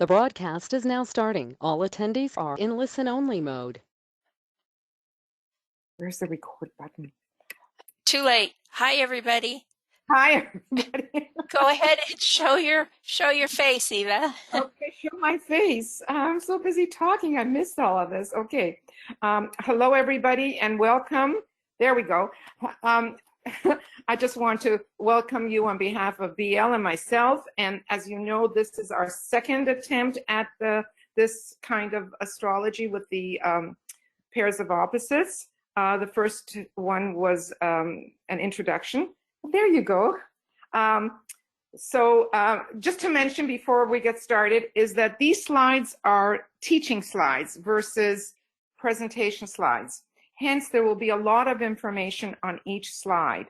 The broadcast is now starting. All attendees are in listen-only mode. Where's the record button? Too late. Hi, everybody. Hi, everybody. Go ahead and show your face, Eva. Okay, show my face. I'm so busy talking. I missed all of this. Okay. Hello, everybody, and welcome. There we go. I just want to welcome you on behalf of BL and myself. And as you know, this is our second attempt at this kind of astrology with the pairs of opposites. The first one was an introduction. There you go. Just to mention before we get started is that these slides are teaching slides versus presentation slides. Hence, there will be a lot of information on each slide.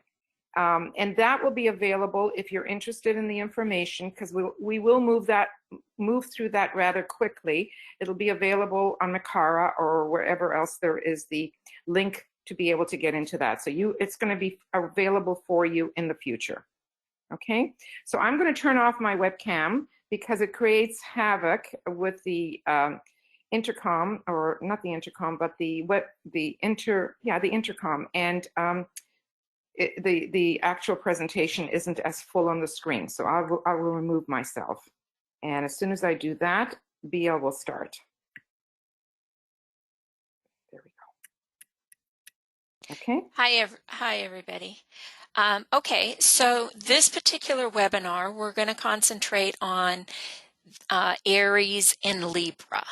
And that will be available if you're interested in the information, because we will move through that rather quickly. It'll be available on Makara or wherever else there is the link to be able to get into that. So it's going to be available for you in the future. Okay, so I'm going to turn off my webcam because it creates havoc with the intercom, or not the intercom, but the intercom, and the actual presentation isn't as full on the screen. So I will remove myself, and as soon as I do that, BL will start. There we go. Okay. Hi, everybody. Okay, so this particular webinar, we're going to concentrate on Aries and Libra,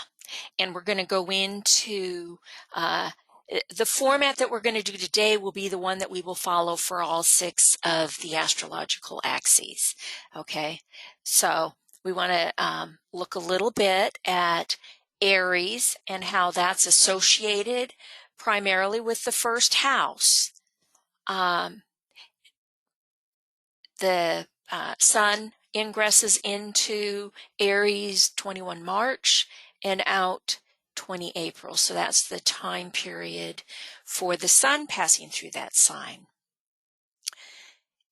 and we're going to go into the format that we're going to do today will be the one that we will follow for all 6 of the astrological axes. Okay, so we want to look a little bit at Aries and how that's associated primarily with the first house. The sun ingresses into Aries 21 March and out 20 April. So that's the time period for the sun passing through that sign.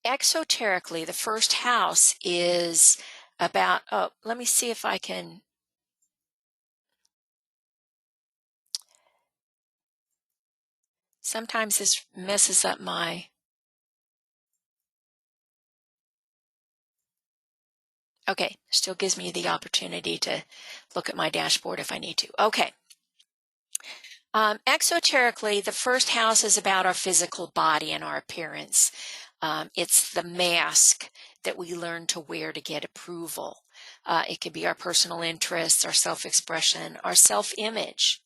Exoterically, the first house is about, let me see if I can. Sometimes this messes up my. Okay, still gives me the opportunity to look at my dashboard if I need to. Okay. Exoterically, the first house is about our physical body and our appearance. It's the mask that we learn to wear to get approval. It could be our personal interests, our self-expression, our self-image.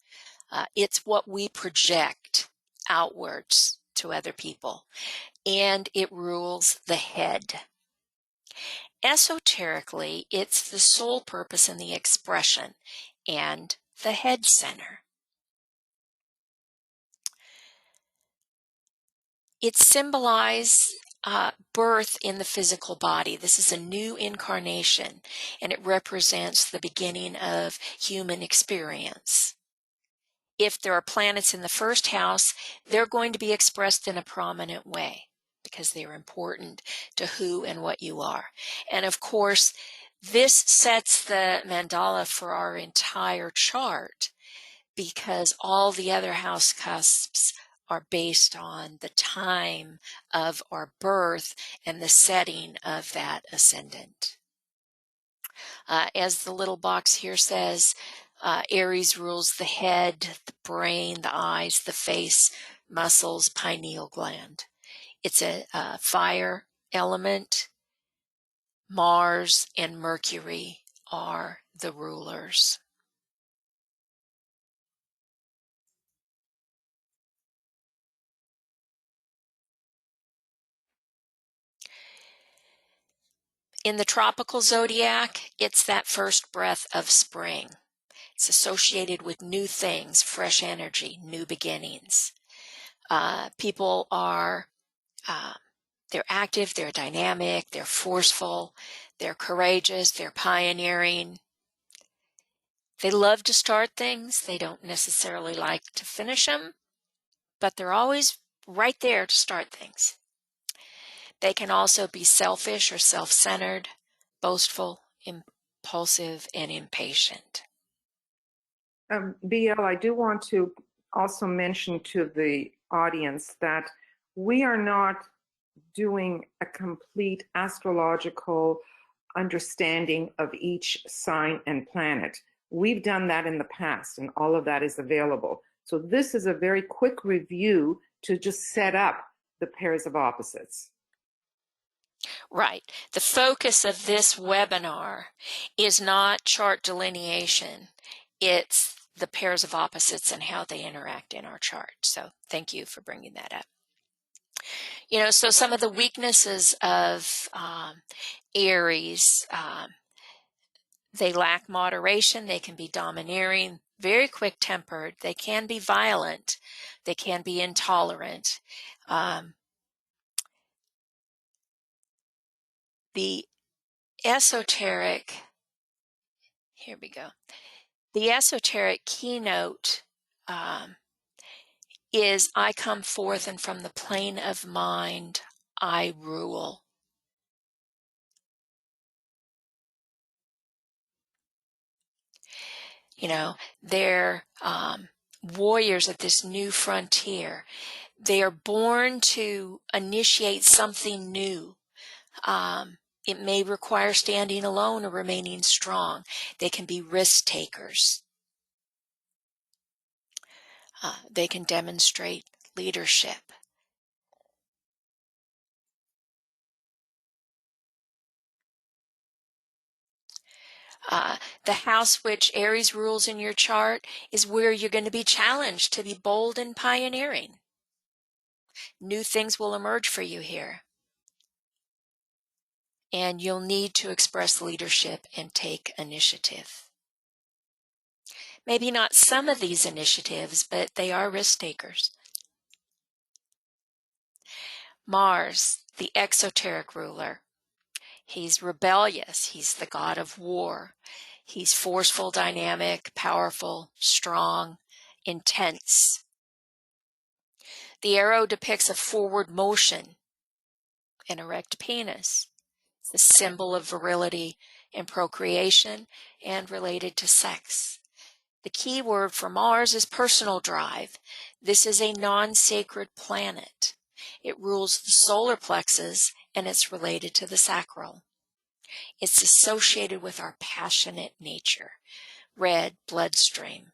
It's what we project outwards to other people, and it rules the head. Esoterically, it's the sole purpose and the expression and the head center. It symbolizes birth in the physical body. This is a new incarnation, and it represents the beginning of human experience. If there are planets in the first house, they're going to be expressed in a prominent way because they're important to who and what you are. And of course, this sets the mandala for our entire chart because all the other house cusps are based on the time of our birth and the setting of that ascendant. As the little box here says, Aries rules the head, the brain, the eyes, the face, muscles, pineal gland. It's a fire element. Mars and Mercury are the rulers. In the tropical zodiac, it's that first breath of spring. It's associated with new things, fresh energy, new beginnings. People are, they're active, they're dynamic, they're forceful, they're courageous, they're pioneering. They love to start things. They don't necessarily like to finish them, but they're always right there to start things. They can also be selfish or self-centered, boastful, impulsive, and impatient. BL, I do want to also mention to the audience that we are not doing a complete astrological understanding of each sign and planet. We've done that in the past, and all of that is available. So this is a very quick review to just set up the pairs of opposites. Right. The focus of this webinar is not chart delineation. It's the pairs of opposites and how they interact in our chart. So thank you for bringing that up. You know, so some of the weaknesses of Aries, they lack moderation, they can be domineering, very quick-tempered, they can be violent, they can be intolerant. The esoteric, here we go, the esoteric keynote is I come forth and from the plane of mind I rule. You know, they're warriors of this new frontier. They are born to initiate something new. It may require standing alone or remaining strong. They can be risk takers. They can demonstrate leadership. The house which Aries rules in your chart is where you're going to be challenged to be bold and pioneering. New things will emerge for you here. And you'll need to express leadership and take initiative. Maybe not some of these initiatives, but they are risk takers. Mars, the exoteric ruler. He's rebellious. He's the god of war. He's forceful, dynamic, powerful, strong, intense. The arrow depicts a forward motion, an erect penis. It's the symbol of virility and procreation and related to sex. The key word for Mars is personal drive. This is a non-sacred planet. It rules the solar plexus and it's related to the sacral. It's associated with our passionate nature, red bloodstream.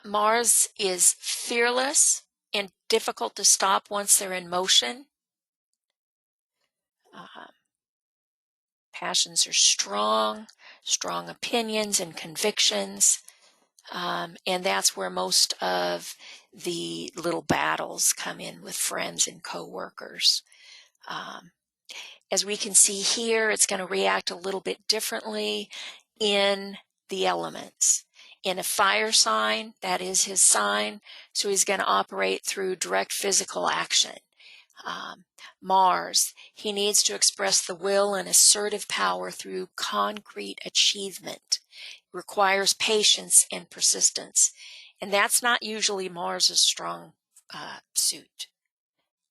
Mars is fearless and difficult to stop once they're in motion. Passions are strong opinions and convictions. And that's where most of the little battles come in with friends and coworkers. As we can see here, it's going to react a little bit differently in the elements. In a fire sign, that is his sign, so he's going to operate through direct physical action. Mars, he needs to express the will and assertive power through concrete achievement. Requires patience and persistence, and that's not usually Mars's strong suit.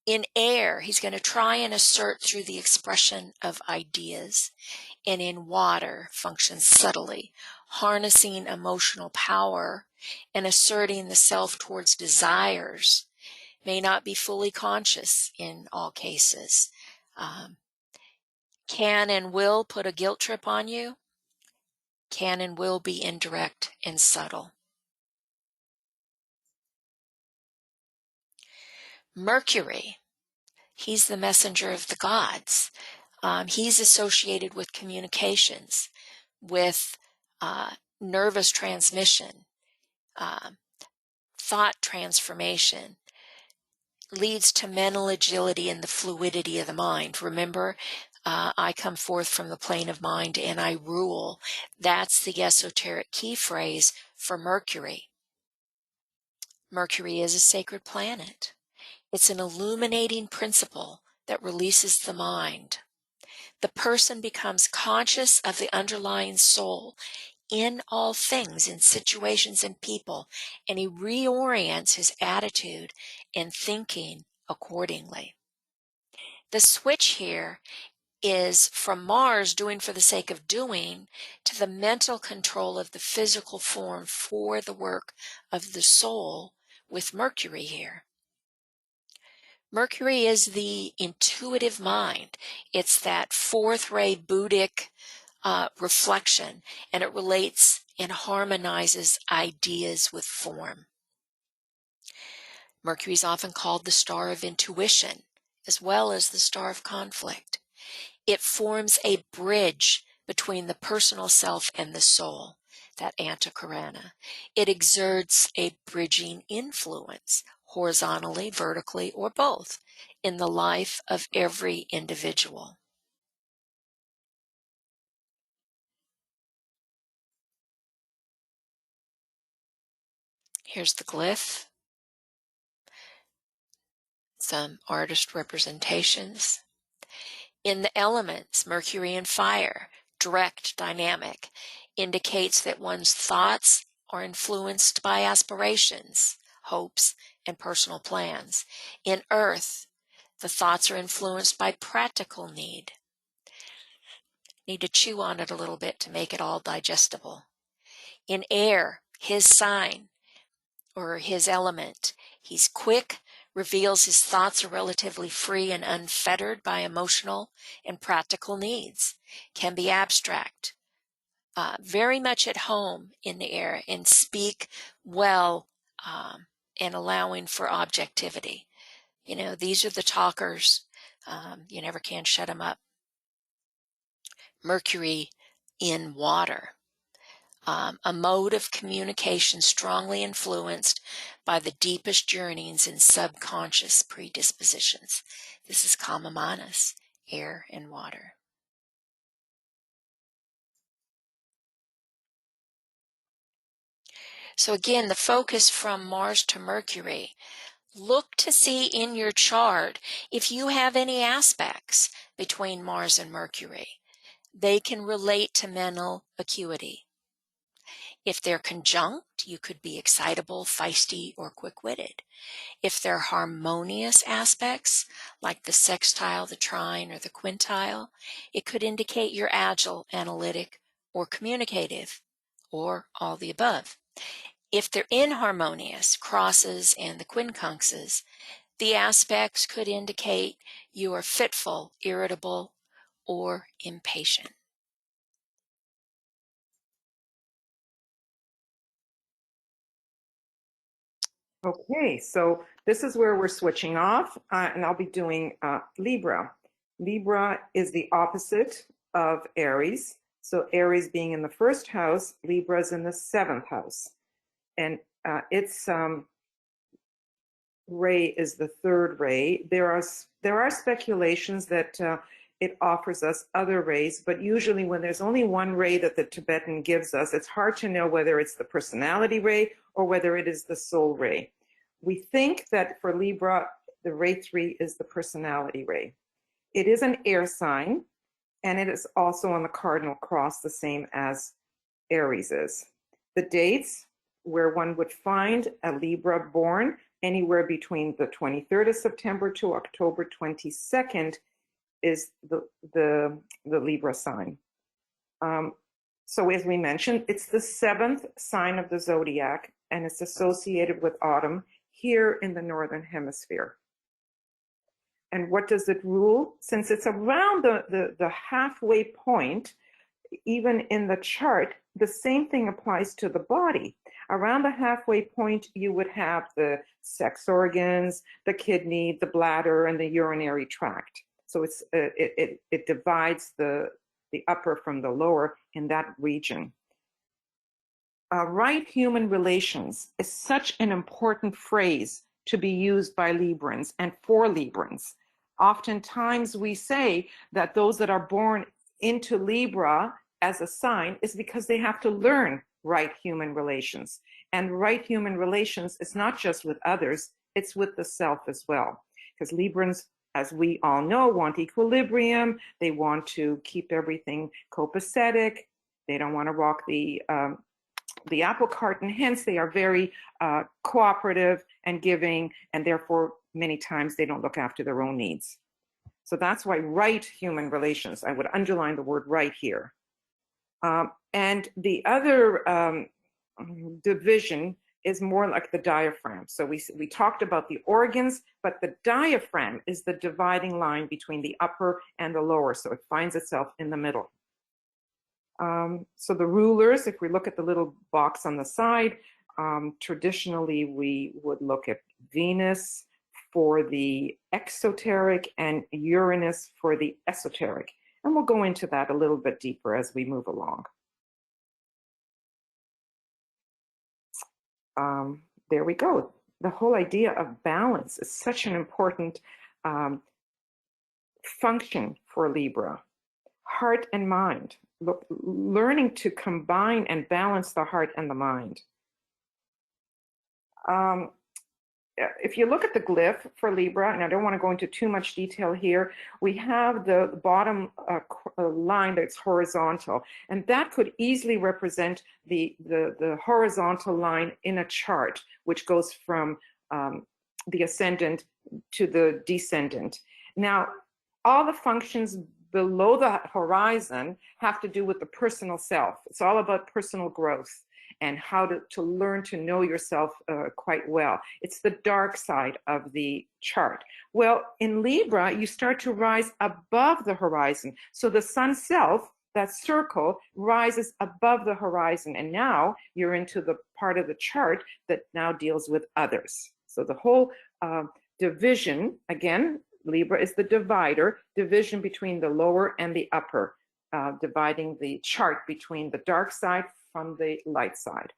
In air, he's going to try and assert through the expression of ideas, and in water, functions subtly, harnessing emotional power and asserting the self towards desires. May not be fully conscious in all cases. Can and will put a guilt trip on you. Can and will be indirect and subtle. Mercury, he's the messenger of the gods. He's associated with communications, with nervous transmission, thought transformation, leads to mental agility and the fluidity of the mind. Remember, I come forth from the plane of mind and I rule. That's the esoteric key phrase for Mercury. Mercury is a sacred planet. It's an illuminating principle that releases the mind. The person becomes conscious of the underlying soul in all things, in situations and people, and he reorients his attitude and thinking accordingly. The switch here is from Mars, doing for the sake of doing, to the mental control of the physical form for the work of the soul, with Mercury here. Mercury is the intuitive mind. It's that fourth ray Buddhic reflection, and it relates and harmonizes ideas with form. Mercury is often called the star of intuition, as well as the star of conflict. It forms a bridge between the personal self and the soul, that antakarana. It exerts a bridging influence, horizontally, vertically, or both, in the life of every individual. Here's the glyph. Some artist representations. In the elements, Mercury and fire, direct, dynamic, indicates that one's thoughts are influenced by aspirations, hopes, and personal plans. In earth, the thoughts are influenced by practical need. Need to chew on it a little bit to make it all digestible. In air, his sign, or his element, he's quick, reveals his thoughts are relatively free and unfettered by emotional and practical needs, can be abstract, very much at home in the air, and speak well, and allowing for objectivity. You know, these are the talkers. You never can shut them up. Mercury in water. A mode of communication strongly influenced by the deepest yearnings and subconscious predispositions. This is kama manas, air and water. So again, the focus from Mars to Mercury. Look to see in your chart if you have any aspects between Mars and Mercury. They can relate to mental acuity. If they're conjunct, you could be excitable, feisty, or quick-witted. If they're harmonious aspects, like the sextile, the trine, or the quintile, it could indicate you're agile, analytic, or communicative, or all the above. If they're inharmonious, crosses, and the quincunxes, the aspects could indicate you are fitful, irritable, or impatient. Okay, so this is where we're switching off, and I'll be doing Libra. Libra is the opposite of Aries. So Aries being in the first house, Libra is in the seventh house. And its ray is the third ray. There are speculations that it offers us other rays, but usually when there's only one ray that the Tibetan gives us, it's hard to know whether it's the personality ray or whether it is the soul ray. We think that for Libra, the ray 3 is the personality ray. It is an air sign, and it is also on the cardinal cross, the same as Aries is. The dates where one would find a Libra born anywhere between the 23rd of September to October 22nd is the Libra sign. So as we mentioned, it's the seventh sign of the zodiac, and it's associated with autumn here in the Northern Hemisphere. And what does it rule? Since it's around the halfway point, even in the chart, the same thing applies to the body. Around the halfway point, you would have the sex organs, the kidney, the bladder, and the urinary tract. So it divides the upper from the lower in that region. Right human relations is such an important phrase to be used by Librans and for Librans. Oftentimes we say that those that are born into Libra as a sign is because they have to learn right human relations. And right human relations is not just with others, it's with the self as well. Because Librans, as we all know, want equilibrium. They want to keep everything copacetic. They don't want to rock the apple cart, and hence they are very cooperative and giving, and therefore many times they don't look after their own needs. So that's why right human relations, I would underline the word right here. And the other division is more like the diaphragm. So we talked about the organs, but the diaphragm is the dividing line between the upper and the lower. So it finds itself in the middle. So the rulers, if we look at the little box on the side, traditionally we would look at Venus for the exoteric and Uranus for the esoteric. And we'll go into that a little bit deeper as we move along. There we go. The whole idea of balance is such an important function for Libra. Heart and mind. Learning to combine and balance the heart and the mind. If you look at the glyph for Libra, and I don't want to go into too much detail here, we have the bottom line that's horizontal, and that could easily represent the horizontal line in a chart, which goes from the ascendant to the descendant. Now, all the functions below the horizon have to do with the personal self. It's all about personal growth and how to learn to know yourself quite well. It's the dark side of the chart. Well, in Libra, you start to rise above the horizon. So the sun self, that circle, rises above the horizon. And now you're into the part of the chart that now deals with others. So the whole division, again, Libra is the divider, division between the lower and the upper, dividing the chart between the dark side from the light side.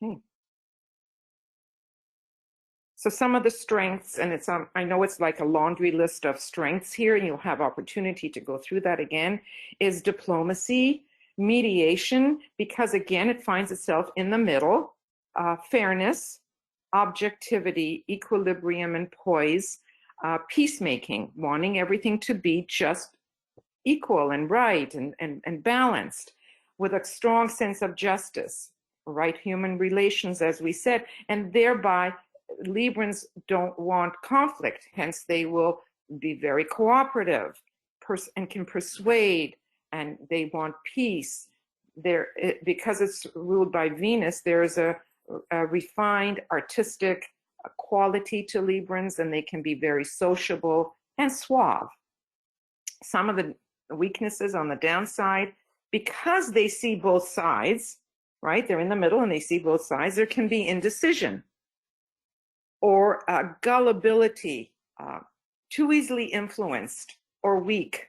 Okay. So some of the strengths, and it's I know it's like a laundry list of strengths here, and you'll have opportunity to go through that again, is diplomacy, mediation, because again, it finds itself in the middle, fairness, objectivity, equilibrium and poise, peacemaking, wanting everything to be just equal and right and balanced, with a strong sense of justice, right human relations, as we said, and thereby Librans don't want conflict, hence they will be very cooperative and can persuade, and they want peace. Because it's ruled by Venus, there's a refined artistic quality to Librans, and they can be very sociable and suave. Some of the weaknesses on the downside, because they see both sides, right? They're in the middle and they see both sides, there can be indecision or gullibility, too easily influenced or weak.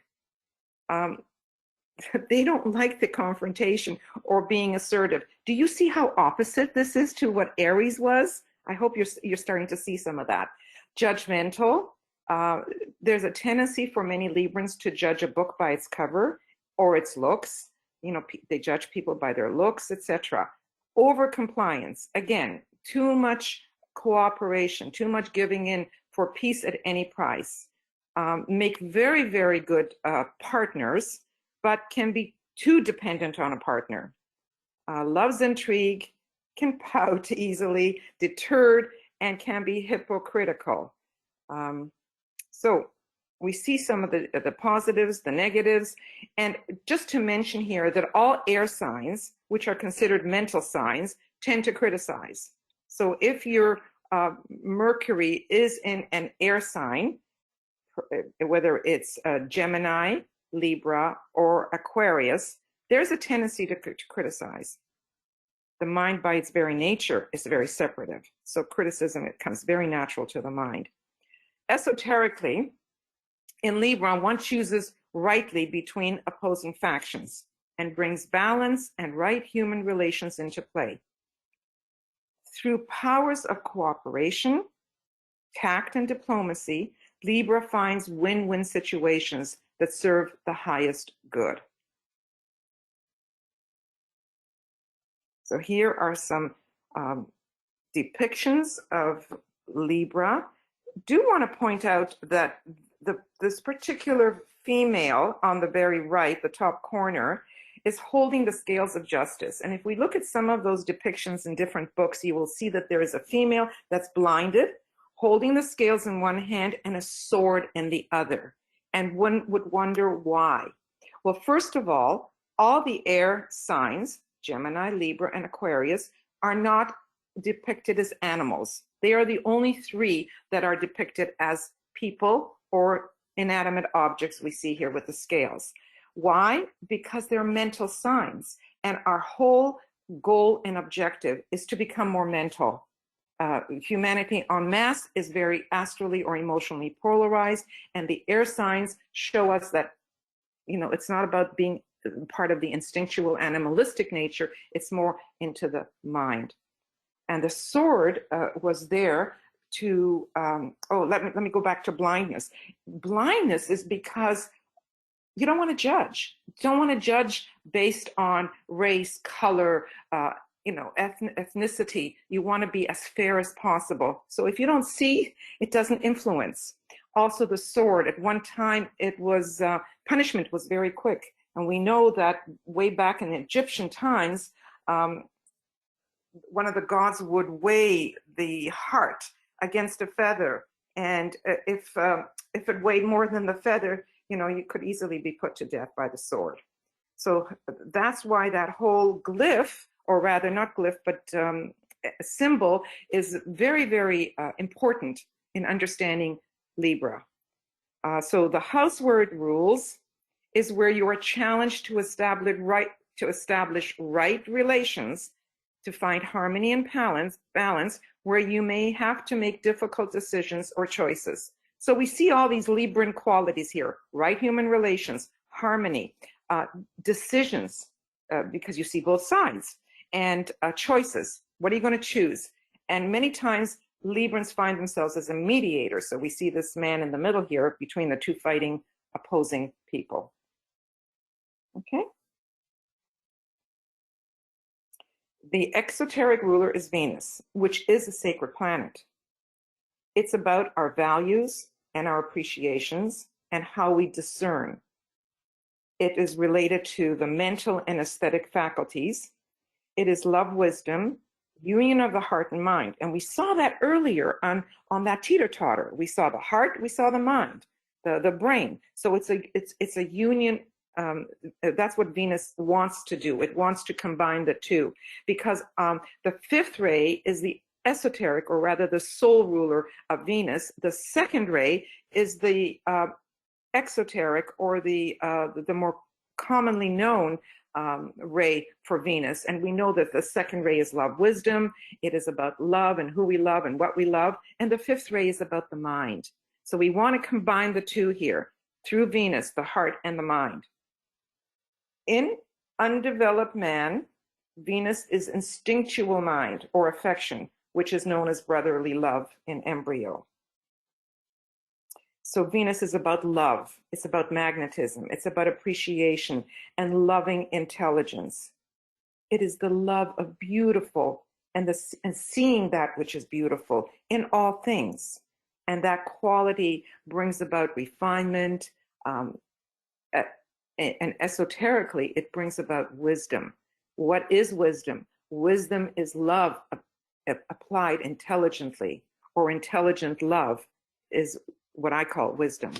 They don't like the confrontation or being assertive. Do you see how opposite this is to what Aries was? I hope you're starting to see some of that. Judgmental. There's a tendency for many Librans to judge a book by its cover or its looks. You know, they judge people by their looks, etc. Over-compliance. Again, too much cooperation, too much giving in for peace at any price. Make very, very good partners, but can be too dependent on a partner. Loves intrigue, can pout easily, deterred, and can be hypocritical. So we see some of the positives, the negatives, and just to mention here that all air signs, which are considered mental signs, tend to criticize. So if your Mercury is in an air sign, whether it's Gemini, Libra, or Aquarius, there's a tendency to criticize. The mind by its very nature is very separative. So criticism, it comes very natural to the mind. Esoterically, in Libra, one chooses rightly between opposing factions and brings balance and right human relations into play. Through powers of cooperation, tact, and diplomacy, Libra finds win-win situations that serve the highest good. So here are some depictions of Libra. Do want to point out that this particular female on the very right, the top corner, is holding the scales of justice. And if we look at some of those depictions in different books, you will see that there is a female that's blinded, holding the scales in one hand and a sword in the other. And one would wonder why. Well, first of all the air signs, Gemini, Libra, and Aquarius, are not depicted as animals. They are the only three that are depicted as people or inanimate objects we see here with the scales. Why? Because they're mental signs, and our whole goal and objective is to become more mental. Humanity en masse is very astrally or emotionally polarized, and the air signs show us that, it's not about being part of the instinctual animalistic nature, it's more into the mind. And the sword was there to, let me go back to blindness. Blindness is because you don't want to judge. You don't want to judge based on race, color, ethnicity. You want to be as fair as possible. So if you don't see, it doesn't influence. Also, the sword, at one time, it was, punishment was very quick. And we know that way back in Egyptian times, one of the gods would weigh the heart against a feather. And if it weighed more than the feather, you could easily be put to death by the sword. So that's why that whole glyph, or rather not glyph, but symbol, is very, very important in understanding Libra. So the house word rules is where you are challenged to establish right relations, to find harmony and balance where you may have to make difficult decisions or choices. So we see all these Libran qualities here: right human relations, harmony, decisions, because you see both sides, and choices. What are you going to choose? And many times Librans find themselves as a mediator. So we see this man in the middle here between the two fighting, opposing people. Okay. The exoteric ruler is Venus, which is a sacred planet. It's about our values and our appreciations and how we discern. It is related to the mental and aesthetic faculties. It is love, wisdom, union of the heart and mind. And we saw that earlier on that teeter-totter. We saw the heart, we saw the mind, the brain. So it's a union. That's what Venus wants to do. It wants to combine the two, because the fifth ray is the esoteric, or rather the soul ruler of Venus. The second ray is the exoteric, or the more commonly known ray for Venus. And we know that the second ray is love, wisdom. It is about love and who we love and what we love. And the fifth ray is about the mind. So we want to combine the two here through Venus, the heart and the mind. In undeveloped man, Venus is instinctual mind or affection, which is known as brotherly love in embryo. So Venus is about love. It's about magnetism. It's about appreciation and loving intelligence. It is the love of beautiful and seeing that which is beautiful in all things. And that quality brings about refinement, and esoterically, it brings about wisdom. What is wisdom? Wisdom is love applied intelligently, or intelligent love is what I call wisdom.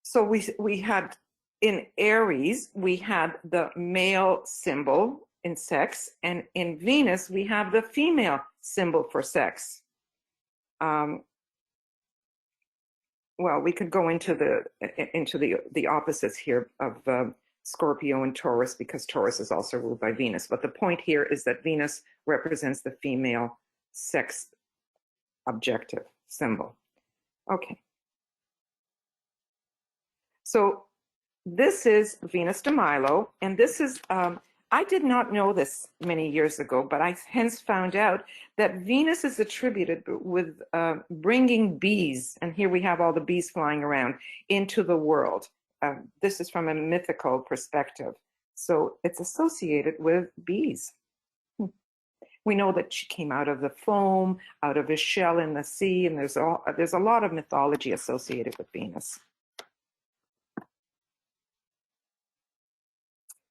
So we had in Aries, we had the male symbol in sex, and in Venus, we have the female symbol for sex. Well, we could go into the opposites here of Scorpio and Taurus, because Taurus is also ruled by Venus. But the point here is that Venus represents the female sex objective symbol. Okay. So this is Venus de Milo, and this is, I did not know this many years ago, but I hence found out that Venus is attributed with bringing bees, and here we have all the bees flying around, into the world. This is from a mythical perspective. So it's associated with bees. We know that she came out of the foam, out of a shell in the sea, and there's a lot of mythology associated with Venus.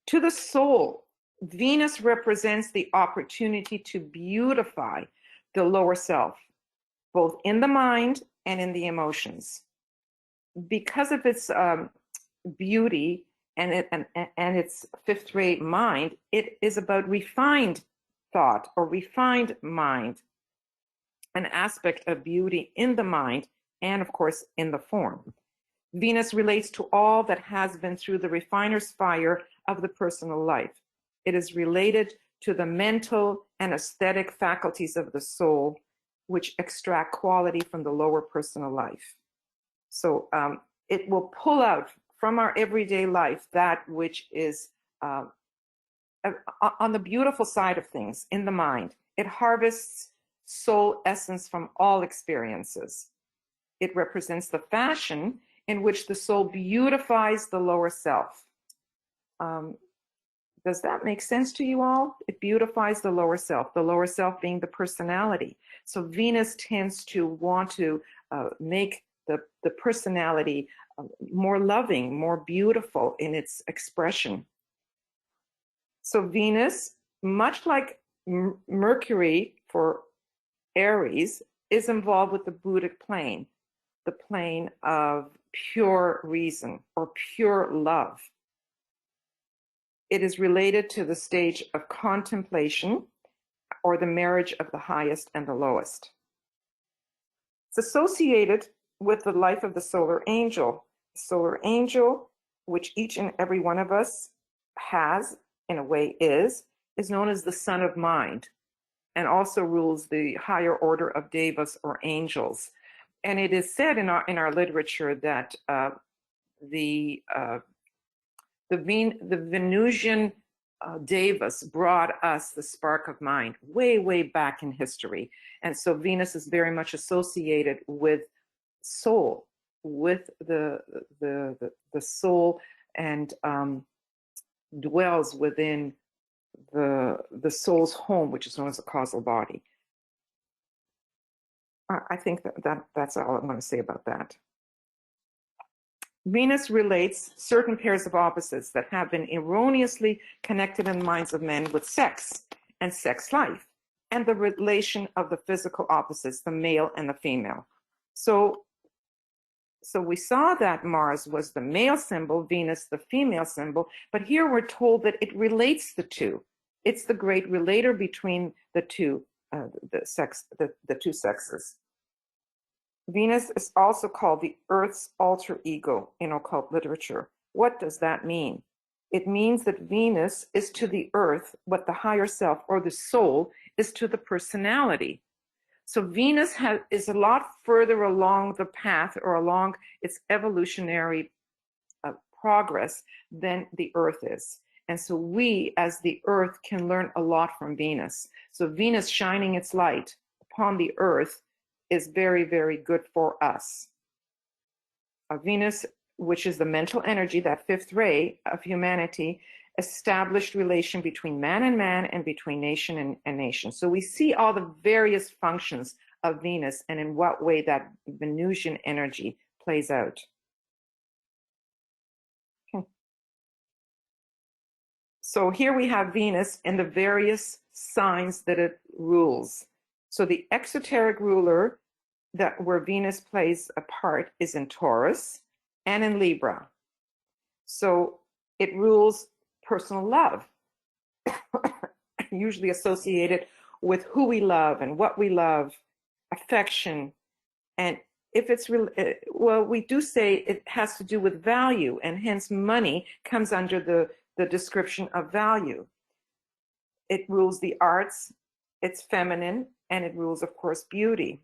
To the soul, Venus represents the opportunity to beautify the lower self, both in the mind and in the emotions. Because of its beauty and its fifth-ray mind, it is about refined thought or refined mind, an aspect of beauty in the mind and, of course, in the form. Venus relates to all that has been through the refiner's fire of the personal life. It is related to the mental and aesthetic faculties of the soul, which extract quality from the lower personal life. So it will pull out from our everyday life that which is on the beautiful side of things in the mind. It harvests soul essence from all experiences. It represents the fashion in which the soul beautifies the lower self. Does that make sense to you all? It beautifies the lower self being the personality. So Venus tends to want to make the personality more loving, more beautiful in its expression. So Venus, much like Mercury for Aries, is involved with the Buddhic plane, the plane of pure reason or pure love. It is related to the stage of contemplation or the marriage of the highest and the lowest. It's associated with the life of the solar angel. The solar angel, which each and every one of us has, in a way is known as the son of mind, and also rules the higher order of devas or angels. And it is said in our literature that the Venusian devas brought us the spark of mind way back in history. And so Venus is very much associated with soul, with the soul, and dwells within the soul's home, which is known as the causal body. I think that's all I'm going to say about that. Venus relates certain pairs of opposites that have been erroneously connected in the minds of men with sex and sex life, and the relation of the physical opposites, the male and the female. So we saw that Mars was the male symbol, Venus the female symbol, but here we're told that it relates the two. It's the great relator between the two, the two sexes. Venus is also called the Earth's alter ego in occult literature. What does that mean? It means that Venus is to the Earth what the higher self or the soul is to the personality. So Venus is a lot further along the path or along its evolutionary progress than the Earth is. And so we, as the Earth, can learn a lot from Venus. So Venus shining its light upon the Earth is very good for us. Venus, which is the mental energy, that fifth ray of humanity, established relation between man and between nation and nation. So we see all the various functions of Venus and in what way that Venusian energy plays out. Okay. So here we have Venus and the various signs that it rules. So the exoteric ruler where Venus plays a part is in Taurus and in Libra. So it rules personal love, usually associated with who we love and what we love, affection. And if it's well, we do say it has to do with value, and hence money comes under the description of value. It rules the arts, it's feminine, and it rules, of course, beauty.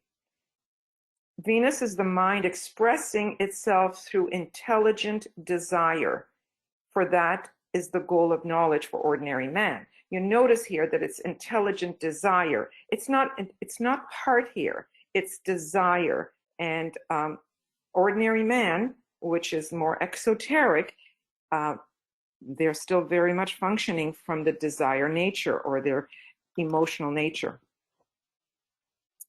Venus is the mind expressing itself through intelligent desire. For that is the goal of knowledge for ordinary man. You notice here that it's intelligent desire. It's not heart here, it's desire. And ordinary man, which is more exoteric, they're still very much functioning from the desire nature or their emotional nature.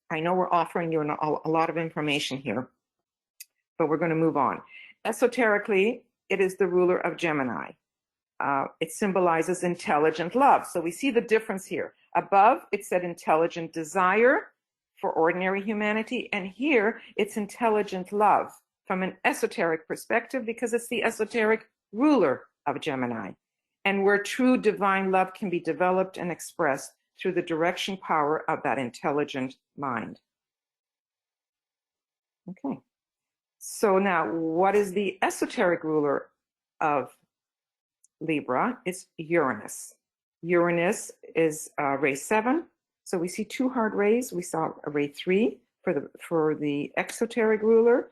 I know we're offering you a lot of information here, but we're going to move on. Esoterically, it is the ruler of Gemini. It symbolizes intelligent love. So we see the difference here. Above, it said intelligent desire. for ordinary humanity. And here it's intelligent love from an esoteric perspective, because it's the esoteric ruler of Gemini, and where true divine love can be developed and expressed through the direction power of that intelligent mind. Okay. So now, what is the esoteric ruler of Libra? It's Uranus. Uranus is ray 7. So we see 2 hard rays. We saw ray 3 for the exoteric ruler,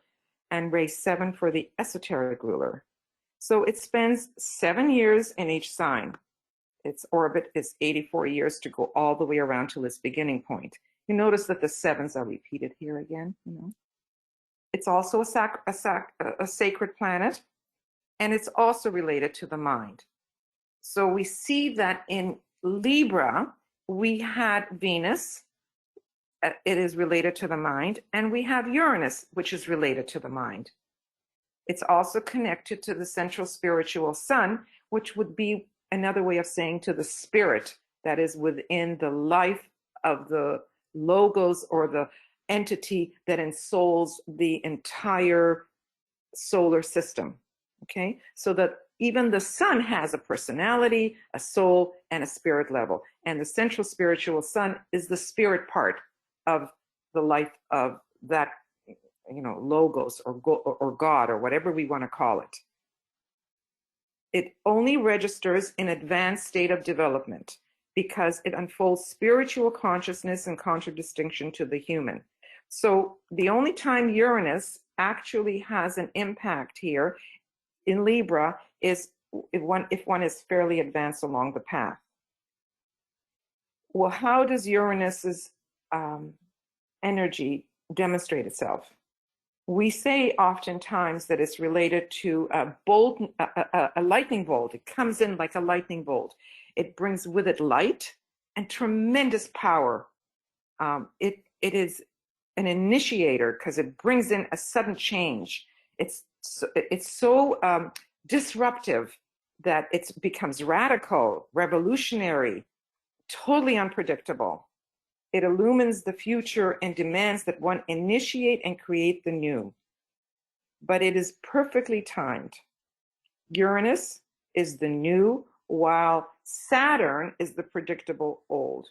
and ray 7 for the esoteric ruler. So it spends 7 years in each sign. Its orbit is 84 years to go all the way around to its beginning point. You notice that the 7s are repeated here again. It's also a sacred planet, and it's also related to the mind. So we see that in Libra, we had Venus, it is related to the mind, and we have Uranus, which is related to the mind. It's also connected to the central spiritual sun, which would be another way of saying to the spirit that is within the life of the logos, or the entity that ensouls the entire solar system. Okay, so that even the sun has a personality, a soul, and a spirit level. And the central spiritual sun is the spirit part of the life of that, logos or God, or whatever we want to call it. It only registers in advanced state of development because it unfolds spiritual consciousness in contradistinction to the human. So the only time Uranus actually has an impact here in Libra is if one is fairly advanced along the path. Well, how does Uranus's energy demonstrate itself? We say oftentimes that it's related to a lightning bolt. It comes in like a lightning bolt. It brings with it light and tremendous power. It is an initiator because it brings in a sudden change. It's so disruptive that it becomes radical, revolutionary, totally unpredictable. It illumines the future and demands that one initiate and create the new. But it is perfectly timed. Uranus is the new, while Saturn is the predictable old.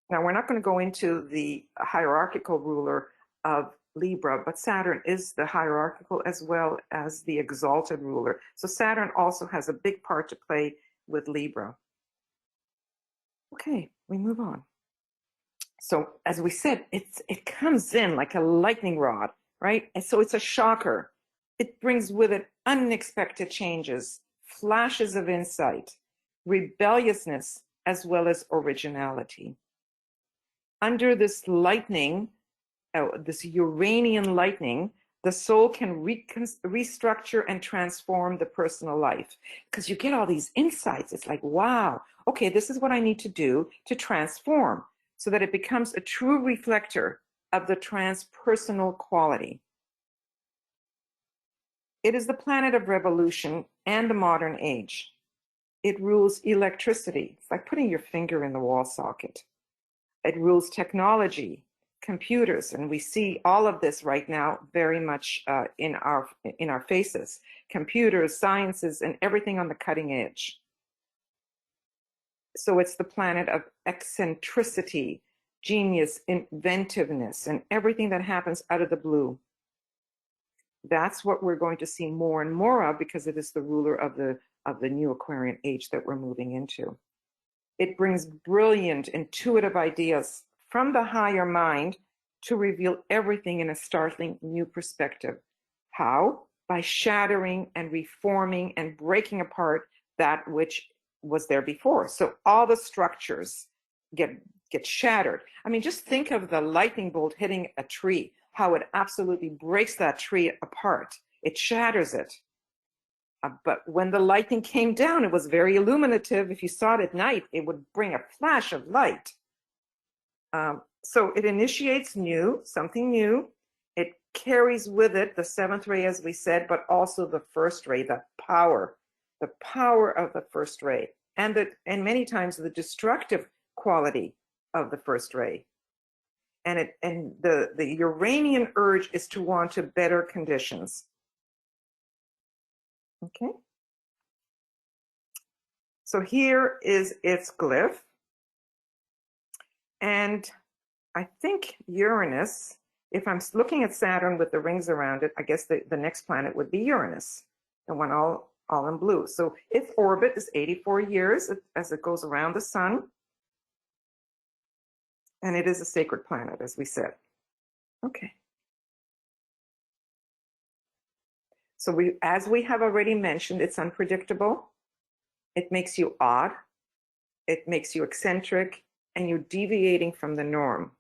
Now, we're not going to go into the hierarchical ruler of Libra, but Saturn is the hierarchical as well as the exalted ruler. So Saturn also has a big part to play with Libra. Okay, we move on. So as we said, it comes in like a lightning rod, right? And so it's a shocker. It brings with it unexpected changes, flashes of insight, rebelliousness, as well as originality. Under this lightning, this Uranian lightning, the soul can restructure and transform the personal life, because you get all these insights. It's like, wow, okay, this is what I need to do to transform, so that it becomes a true reflector of the transpersonal quality. It is the planet of revolution and the modern age. It rules electricity. It's like putting your finger in the wall socket. It rules technology, computers, and we see all of this right now very much in our faces. Computers, sciences, and everything on the cutting edge. So it's the planet of eccentricity, genius, inventiveness, and everything that happens out of the blue. That's what we're going to see more and more of, because it is the ruler of the new Aquarian age that we're moving into. It brings brilliant, intuitive ideas from the higher mind to reveal everything in a startling new perspective. How? By shattering and reforming and breaking apart that which was there before. So all the structures get shattered. I mean, just think of the lightning bolt hitting a tree, how it absolutely breaks that tree apart. It shatters it. But when the lightning came down, it was very illuminative. If you saw it at night, it would bring a flash of light. So it initiates something new. It carries with it the 7th ray, as we said, but also the 1st ray, the power of the 1st ray, and many times the destructive quality of the 1st ray. and the Uranian urge is to want to better conditions. Okay. So here is its glyph. And I think Uranus, if I'm looking at Saturn with the rings around it, I guess the next planet would be Uranus, the one all in blue. So its orbit is 84 years as it goes around the sun. And it is a sacred planet, as we said. Okay. So as we have already mentioned, it's unpredictable. It makes you odd. It makes you eccentric, and you're deviating from the norm.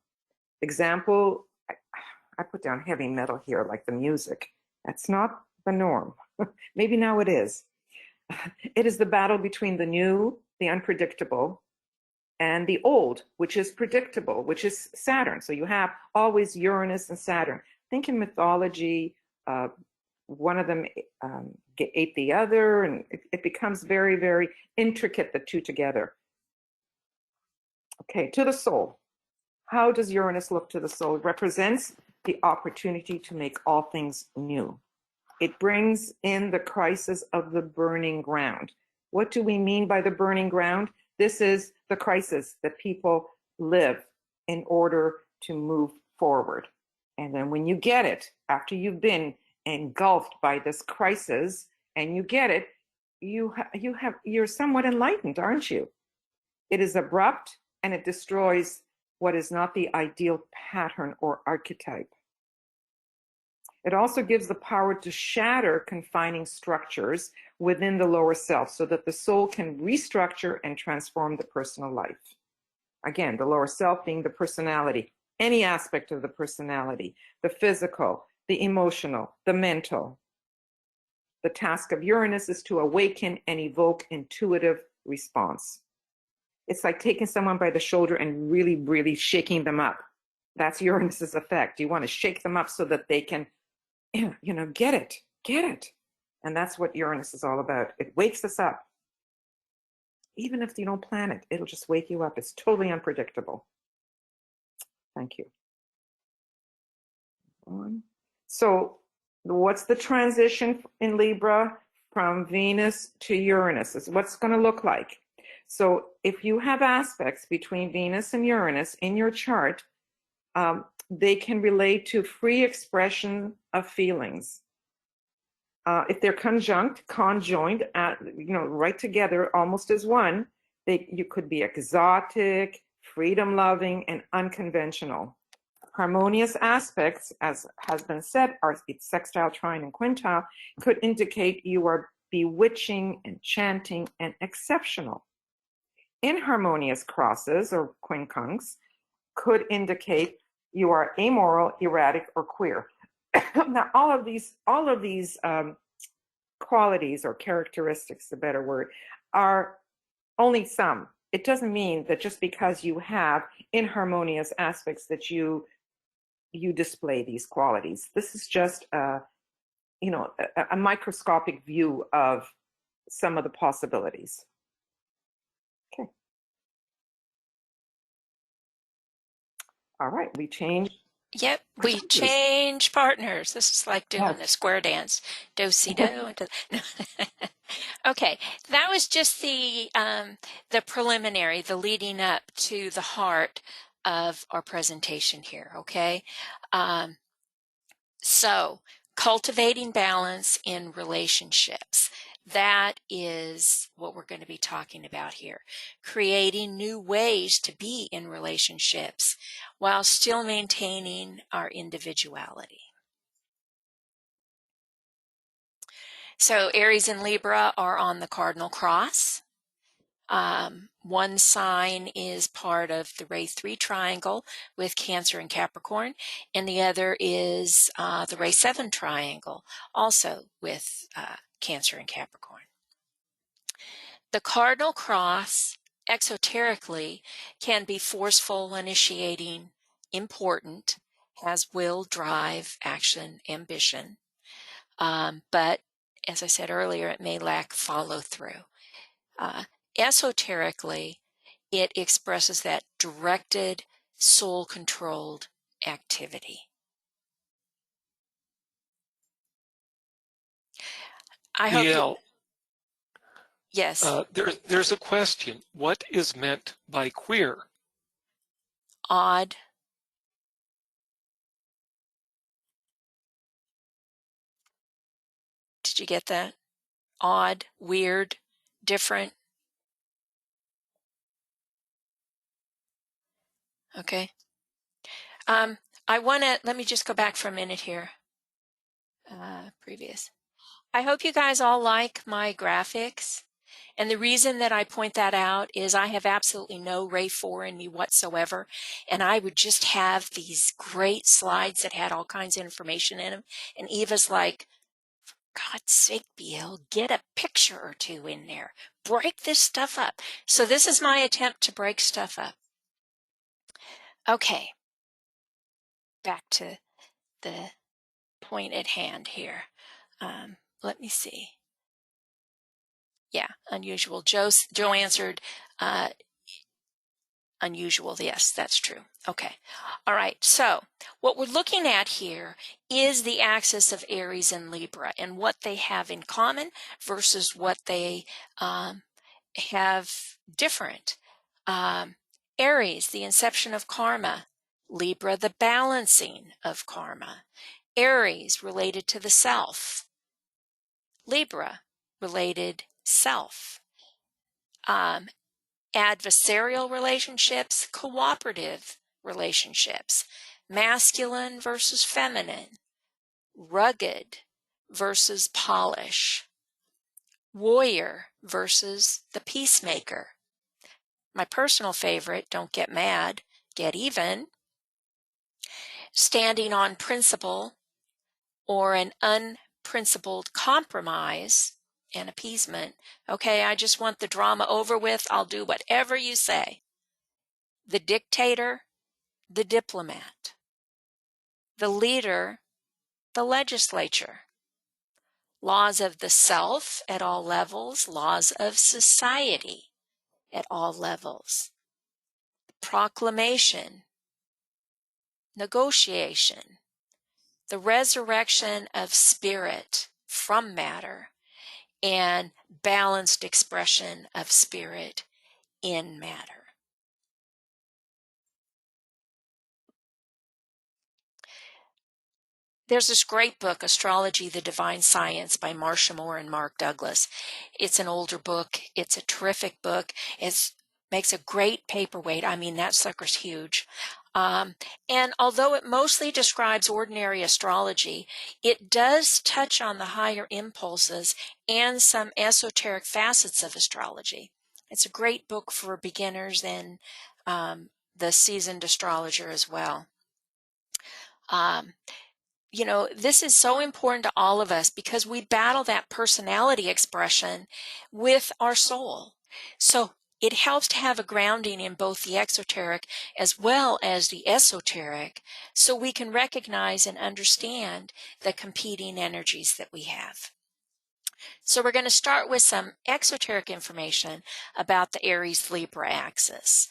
Example, I put down heavy metal here, like the music. That's not the norm. Maybe now it is. It is the battle between the new, the unpredictable, and the old, which is predictable, which is Saturn. So you have always Uranus and Saturn. Think in mythology, one of them ate the other, and it becomes very, very intricate, the two together. Okay, to the soul. How does Uranus look to the soul? It represents the opportunity to make all things new. It brings in the crisis of the burning ground. What do we mean by the burning ground? This is the crisis that people live in order to move forward. And then when you get it, after you've been engulfed by this crisis and you get it, you're somewhat enlightened, aren't you? It is abrupt and it destroys what is not the ideal pattern or archetype. It also gives the power to shatter confining structures within the lower self so that the soul can restructure and transform the personal life. Again, the lower self being the personality, any aspect of the personality, the physical, the emotional, the mental. The task of Uranus is to awaken and evoke intuitive response. It's like taking someone by the shoulder and really, really shaking them up. That's Uranus's effect. You want to shake them up so that they can, get it. And that's what Uranus is all about. It wakes us up. Even if you don't plan it, it'll just wake you up. It's totally unpredictable. Thank you. So what's the transition in Libra from Venus to Uranus? What's going to look like? So if you have aspects between Venus and Uranus in your chart, they can relate to free expression of feelings. If they're conjoined, right together, almost as one, you could be exotic, freedom-loving, and unconventional. Harmonious aspects, as has been said, are sextile, trine, and quintile, could indicate you are bewitching, enchanting, and exceptional. Inharmonious crosses or quincunx could indicate you are amoral, erratic, or queer. Now, all of these qualities or characteristics, a better word, are only some. It doesn't mean that just because you have inharmonious aspects that you display these qualities. This is just a microscopic view of some of the possibilities. Okay. All right, we change. Yep, we change partners. This is like doing the square dance. Do-si-do. Okay, that was just the preliminary, the leading up to the heart of our presentation here, okay? So, cultivating balance in relationships. That is what we're going to be talking about here. Creating new ways to be in relationships while still maintaining our individuality. So Aries and Libra are on the cardinal cross. One sign is part of the Ray 3 triangle with Cancer and Capricorn, and the other is the Ray 7 triangle, also with Cancer and Capricorn. The cardinal cross, exoterically, can be forceful, initiating, important, has will, drive, action, ambition. But as I said earlier, it may lack follow-through. Esoterically, it expresses that directed, soul-controlled activity. I hope you, yes. There's a question. What is meant by queer? Odd. Did you get that? Odd, weird, different. Okay. Let me just go back for a minute here. Previous. I hope you guys all like my graphics. And the reason that I point that out is I have absolutely no Ray 4 in me whatsoever. And I would just have these great slides that had all kinds of information in them. And Eva's like, for God's sake, BL, get a picture or two in there. Break this stuff up. So this is my attempt to break stuff up. Okay. Back to the point at hand here. Let me see. Yeah, unusual. Joe answered unusual. Yes, that's true. Okay. All right. So what we're looking at here is the axis of Aries and Libra and what they have in common versus what they have different. Aries, the inception of karma. Libra, the balancing of karma. Aries, related to the self. Libra, related self. Adversarial relationships, cooperative relationships, masculine versus feminine, rugged versus polish, warrior versus the peacemaker. My personal favorite, don't get mad, get even, standing on principle or an unprincipled compromise and appeasement. Okay, I just want the drama over with. I'll do whatever you say. The dictator, the diplomat. The leader, the legislature. Laws of the self at all levels, laws of society at all levels. Proclamation, negotiation, the resurrection of spirit from matter, and balanced expression of spirit in matter. There's this great book, Astrology, the Divine Science by Marcia Moore and Mark Douglas. It's an older book. It's a terrific book. It makes a great paperweight. I mean, that sucker's huge. And although it mostly describes ordinary astrology, it does touch on the higher impulses and some esoteric facets of astrology. It's a great book for beginners and the seasoned astrologer as well. You know, this is so important to all of us because we battle that personality expression with our soul. So it helps to have a grounding in both the exoteric as well as the esoteric so we can recognize and understand the competing energies that we have. So we're going to start with some exoteric information about the Aries-Libra axis.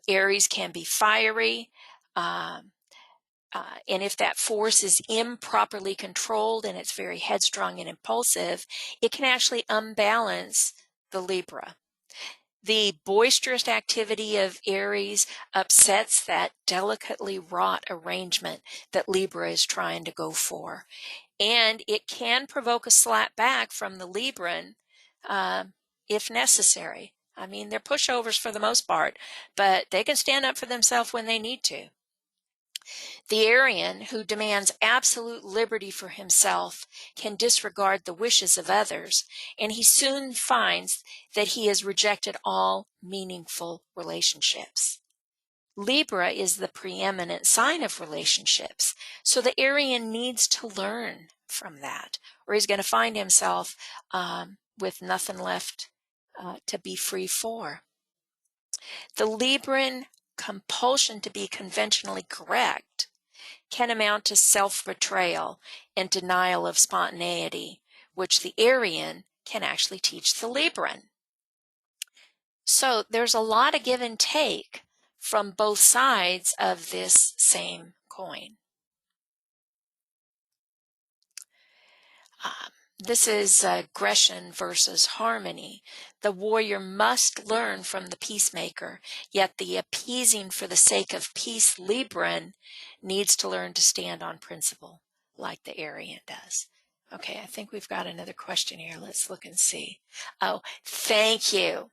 Aries can be fiery, and if that force is improperly controlled and it's very headstrong and impulsive, it can actually unbalance the Libra. The boisterous activity of Aries upsets that delicately wrought arrangement that Libra is trying to go for. And it can provoke a slap back from the Libran if necessary. I mean, they're pushovers for the most part, but they can stand up for themselves when they need to. The Arian, who demands absolute liberty for himself, can disregard the wishes of others, and he soon finds that he has rejected all meaningful relationships. Libra is the preeminent sign of relationships, so the Arian needs to learn from that, or he's going to find himself with nothing left to be free for. The Libran compulsion to be conventionally correct can amount to self-betrayal and denial of spontaneity, which the Arian can actually teach the Libran. So there's a lot of give and take from both sides of this same coin. This is aggression versus harmony. The warrior must learn from the peacemaker, yet the appeasing for the sake of peace Libran needs to learn to stand on principle, like the Aryan does. Okay, I think we've got another question here. Let's look and see. Oh, thank you.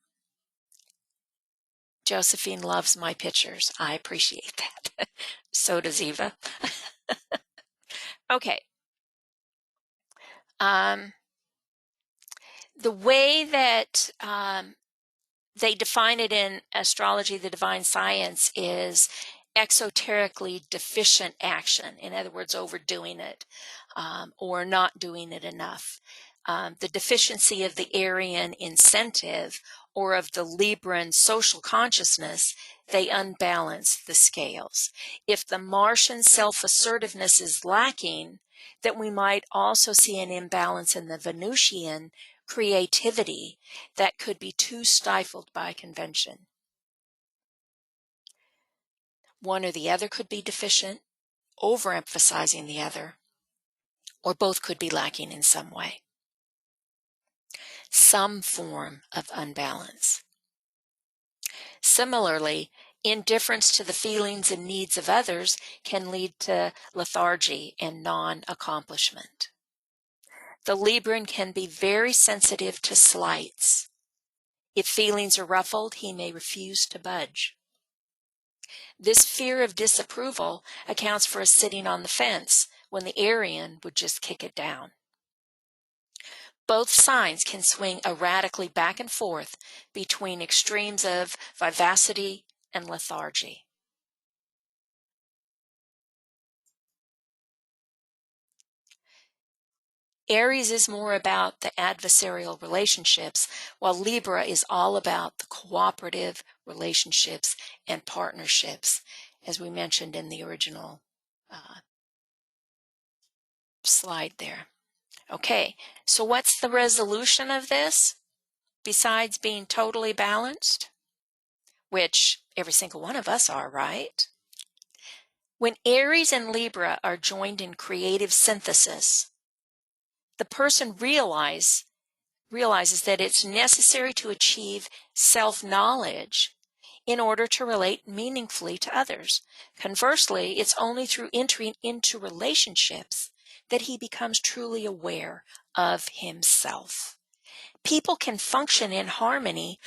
Josephine loves my pictures. I appreciate that. So does Eva. Okay. The way that they define it in astrology, the divine science, is exoterically deficient action. In other words, overdoing it or not doing it enough. The deficiency of the Aryan incentive or of the Libran social consciousness, they unbalance the scales. If the Martian self-assertiveness is lacking, then we might also see an imbalance in the Venusian creativity that could be too stifled by convention. One or the other could be deficient, overemphasizing the other, or both could be lacking in some way. Some form of unbalance. Similarly, indifference to the feelings and needs of others can lead to lethargy and non-accomplishment. The Libran can be very sensitive to slights. If feelings are ruffled, he may refuse to budge. This fear of disapproval accounts for us sitting on the fence when the Aryan would just kick it down. Both signs can swing erratically back and forth between extremes of vivacity and lethargy. Aries is more about the adversarial relationships, while Libra is all about the cooperative relationships and partnerships, as we mentioned in the original slide there. Okay, so what's the resolution of this besides being totally balanced? Which every single one of us are, right? When Aries and Libra are joined in creative synthesis, the person realizes that it's necessary to achieve self-knowledge in order to relate meaningfully to others. Conversely, it's only through entering into relationships that he becomes truly aware of himself. People can function in harmony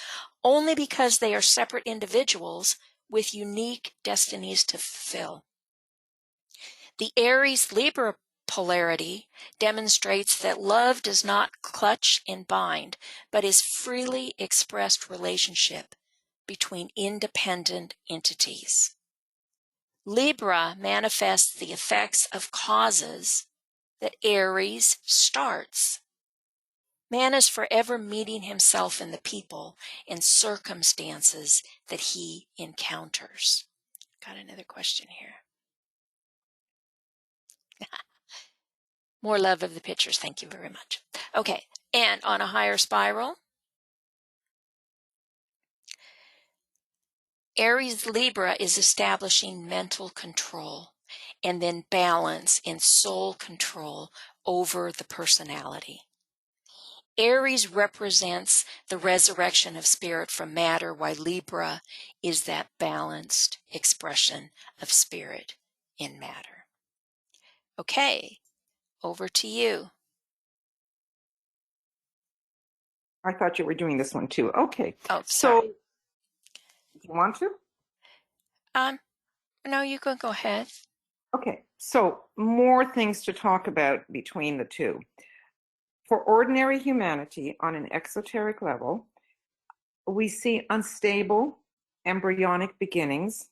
only because they are separate individuals with unique destinies to fulfill. The Aries-Libra polarity demonstrates that love does not clutch and bind, but is freely expressed relationship between independent entities. Libra manifests the effects of causes that Aries starts. Man is forever meeting himself in the people and circumstances that he encounters. Got another question here. More love of the pictures. Thank you very much. Okay, and on a higher spiral, Aries Libra is establishing mental control and then balance and soul control over the personality. Aries represents the resurrection of spirit from matter, while Libra is that balanced expression of spirit in matter. Okay, over to you. I thought you were doing this one too. Okay. Oh, sorry. So, you want to? No, you can go ahead. Okay. So, more things to talk about between the two. For ordinary humanity on an exoteric level, we see unstable embryonic beginnings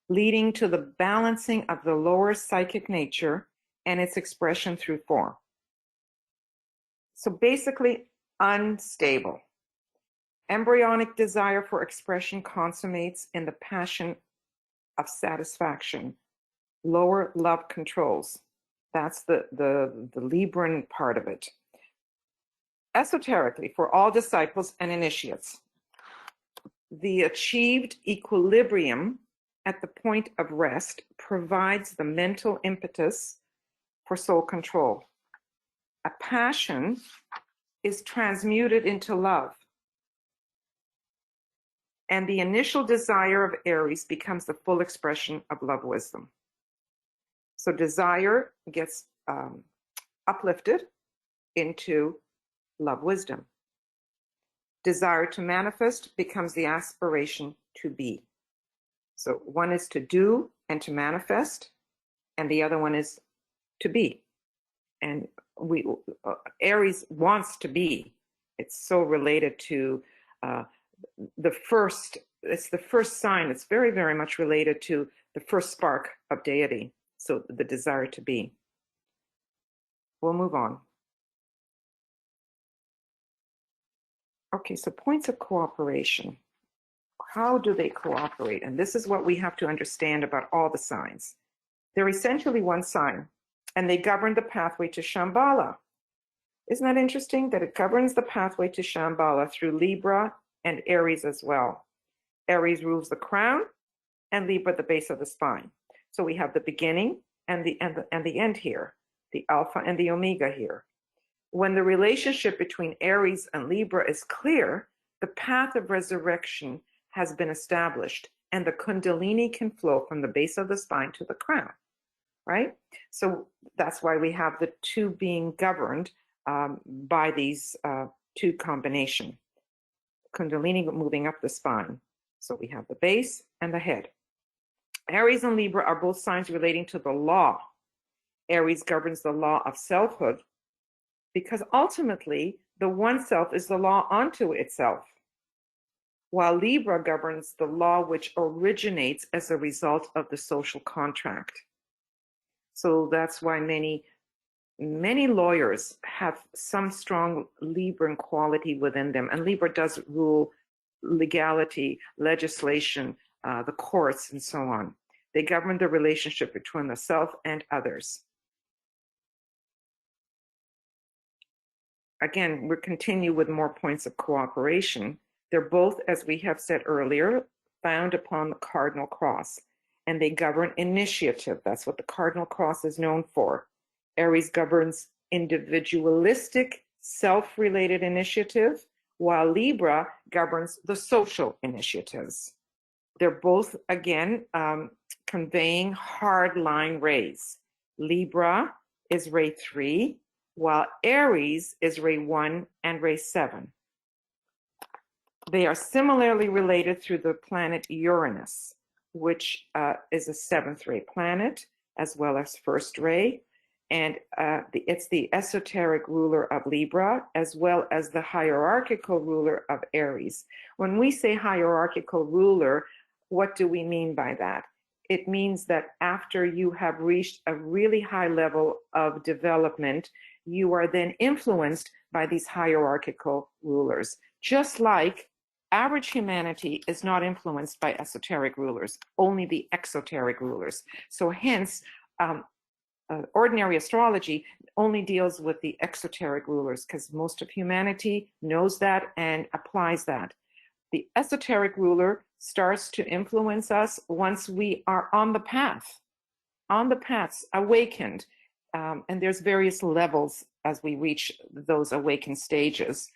leading to the balancing of the lower psychic nature and its expression through form. So basically, unstable. Embryonic desire for expression consummates in the passion of satisfaction. Lower love controls. That's the Libran part of it. Esoterically, for all disciples and initiates, the achieved equilibrium at the point of rest provides the mental impetus for soul control. A passion is transmuted into love, and the initial desire of Aries becomes the full expression of love wisdom. So desire gets uplifted into love wisdom. Desire to manifest becomes the aspiration to be. So one is to do and to manifest, and the other one is to be. And Aries wants to be. It's so related to it's the first sign. It's very, very much related to the first spark of deity. So the desire to be. We'll move on. Okay, so points of cooperation. How do they cooperate? And this is what we have to understand about all the signs. They're essentially one sign, and they govern the pathway to Shambhala. Isn't that interesting that it governs the pathway to Shambhala through Libra and Aries as well? Aries rules the crown and Libra the base of the spine. So we have the beginning and the end here, the Alpha and the Omega here. When the relationship between Aries and Libra is clear, the path of resurrection has been established, and the Kundalini can flow from the base of the spine to the crown, right? So that's why we have the two being governed by these two combination. Kundalini moving up the spine. So we have the base and the head. Aries and Libra are both signs relating to the law. Aries governs the law of selfhood, because ultimately the one self is the law unto itself, while Libra governs the law which originates as a result of the social contract. So that's why many lawyers have some strong Libran quality within them, and Libra does rule legality, legislation, the courts, and so on. They govern the relationship between the self and others. Again, we'll continue with more points of cooperation. They're both, as we have said earlier, found upon the cardinal cross, and they govern initiative. That's what the cardinal cross is known for. Aries governs individualistic, self-related initiative, while Libra governs the social initiatives. They're both, again, conveying hard line rays. Libra is ray 3, while Aries is ray 1 and ray 7. They are similarly related through the planet Uranus, which is a 7th ray planet, as well as first ray. And it's the esoteric ruler of Libra, as well as the hierarchical ruler of Aries. When we say hierarchical ruler, what do we mean by that? It means that after you have reached a really high level of development, you are then influenced by these hierarchical rulers. Just like average humanity is not influenced by esoteric rulers, only the exoteric rulers. So hence, ordinary astrology only deals with the exoteric rulers, because most of humanity knows that and applies that. The esoteric ruler starts to influence us once we are on the paths, awakened. And there's various levels as we reach those awakened stages.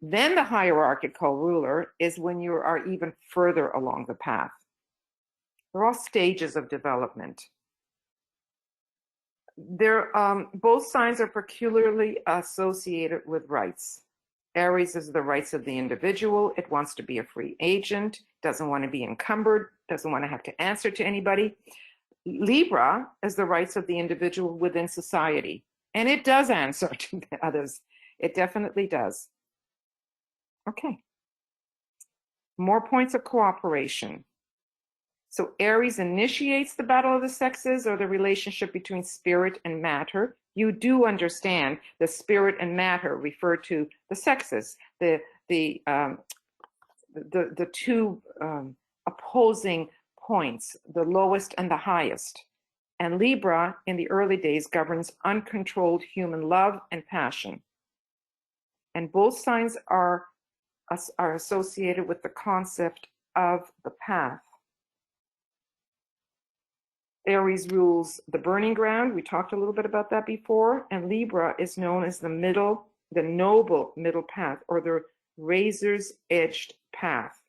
Then the hierarchical ruler is when you are even further along the path. They're all stages of development. Both signs are peculiarly associated with rights. Aries is the rights of the individual. It wants to be a free agent, doesn't want to be encumbered, doesn't want to have to answer to anybody. Libra is the rights of the individual within society, and it does answer to others. It definitely does. Okay. More points of cooperation. So Aries initiates the battle of the sexes, or the relationship between spirit and matter. You do understand the spirit and matter refer to the sexes, the two opposing points, the lowest and the highest. And Libra in the early days governs uncontrolled human love and passion. And both signs are associated with the concept of the path. Aries rules the burning ground. We talked a little bit about that before. And Libra is known as the noble middle path, or the razor's edged path.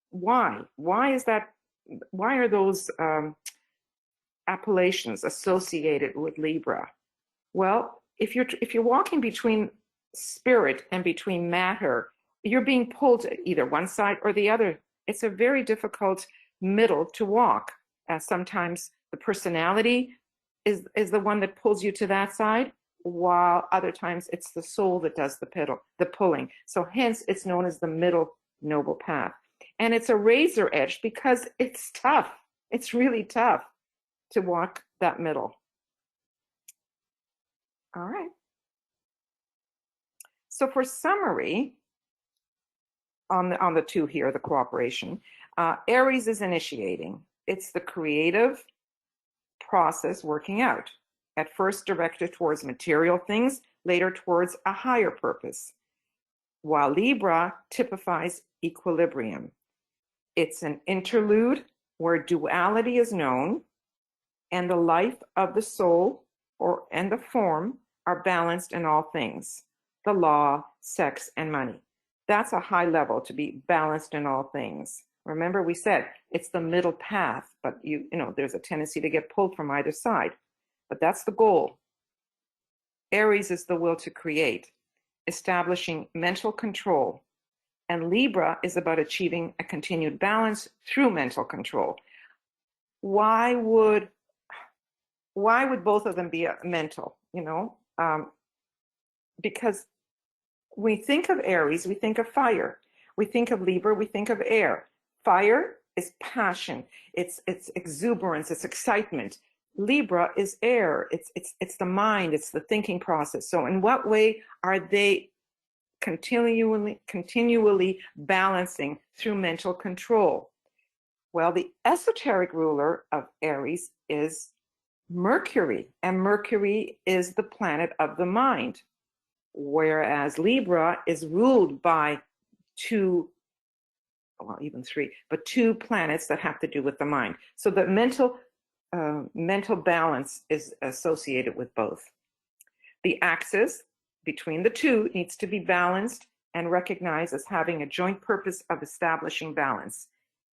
Why? Why is that? Why are those appellations associated with Libra? Well, if you're walking between spirit and between matter, you're being pulled to either one side or the other. It's a very difficult middle to walk. Sometimes the personality is the one that pulls you to that side, while other times it's the soul that does the pulling. So hence it's known as the middle noble path. And it's a razor edge because it's tough. It's really tough to walk that middle. All right. So for summary on the two here, the cooperation, Aries is initiating. It's the creative process working out, at first directed towards material things, later towards a higher purpose, while Libra typifies equilibrium. It's an interlude where duality is known and the life of the soul and the form are balanced in all things, the law, sex, and money. That's a high level, to be balanced in all things. Remember, we said it's the middle path, but you know, there's a tendency to get pulled from either side. But that's the goal. Aries is the will to create, establishing mental control. And Libra is about achieving a continued balance through mental control. Why would both of them be mental? You know, because we think of Aries, we think of fire. We think of Libra, we think of air. Fire is passion, it's exuberance, it's excitement. Libra is air, it's the mind, it's the thinking process. So in what way are they continually balancing through mental control? Well, the esoteric ruler of Aries is Mercury, and Mercury is the planet of the mind, whereas Libra is ruled by two, well, even three, but two planets that have to do with the mind. So the mental balance is associated with both. The axis between the two needs to be balanced and recognized as having a joint purpose of establishing balance.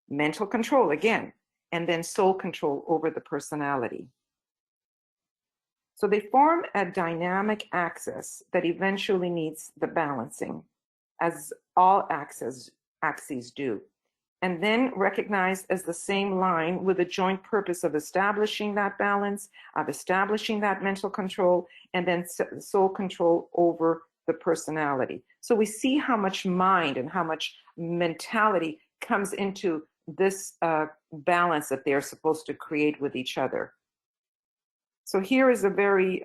Mental control again, and then soul control over the personality. So they form a dynamic axis that eventually needs the balancing, as all axes do, and then recognized as the same line with a joint purpose of establishing that balance, of establishing that mental control, and then soul control over the personality. So we see how much mind and how much mentality comes into this balance that they're supposed to create with each other. So here is a very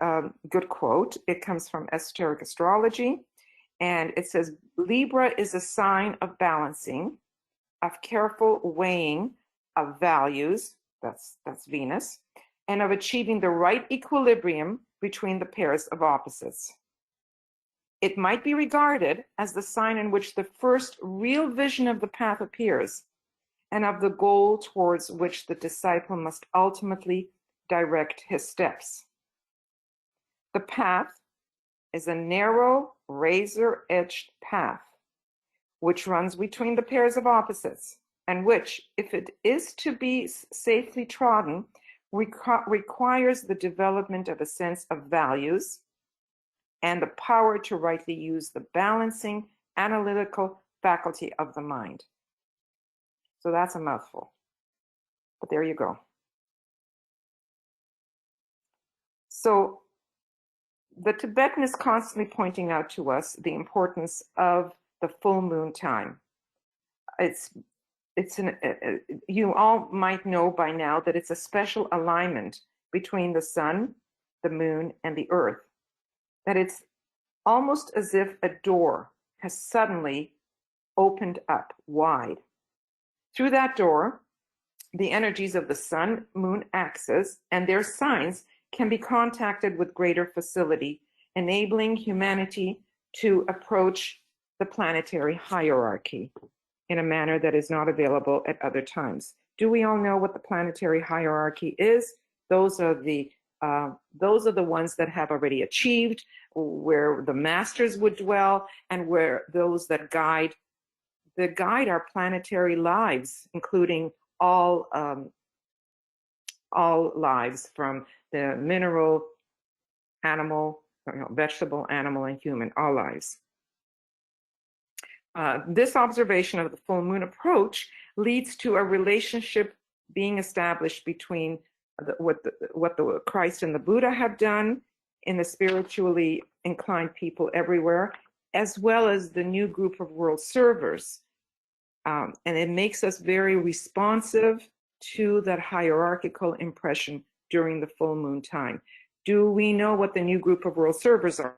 good quote. It comes from Esoteric Astrology, and it says, Libra is a sign of balancing, of careful weighing of values, that's Venus, and of achieving the right equilibrium between the pairs of opposites. It might be regarded as the sign in which the first real vision of the path appears, and of the goal towards which the disciple must ultimately direct his steps. The path is a narrow, razor-edged path which runs between the pairs of opposites, and which, if it is to be safely trodden, requires the development of a sense of values and the power to rightly use the balancing, analytical faculty of the mind. So that's a mouthful, but there you go. So the Tibetan is constantly pointing out to us the importance of the full moon time. You all might know by now that it's a special alignment between the sun, the moon, and the earth. That it's almost as if a door has suddenly opened up wide. Through that door, the energies of the sun, moon axis and their signs can be contacted with greater facility, enabling humanity to approach the planetary hierarchy in a manner that is not available at other times. Do we all know what the planetary hierarchy is? Those are the ones that have already achieved, where the masters would dwell, and where those that guide our planetary lives, including all lives, from the mineral, animal, vegetable, animal, and human, all lives. This observation of the full moon approach leads to a relationship being established between what the Christ and the Buddha have done in the spiritually inclined people everywhere, as well as the new group of world servers. And it makes us very responsive to that hierarchical impression during the full moon time. Do we know what the new group of world servers are?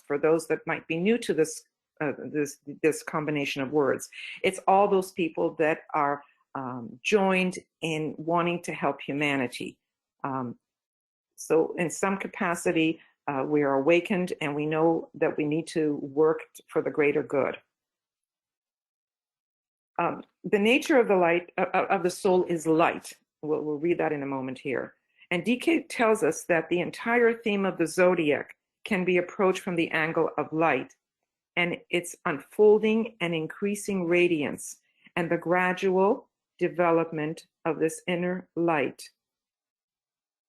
For those that might be new to this combination of words, it's all those people that are joined in wanting to help humanity. So in some capacity, we are awakened, and we know that we need to work for the greater good. The nature of the light of the soul is light. We'll read that in a moment here. And DK tells us that the entire theme of the zodiac can be approached from the angle of light, and its unfolding and increasing radiance, and the gradual development of this inner light,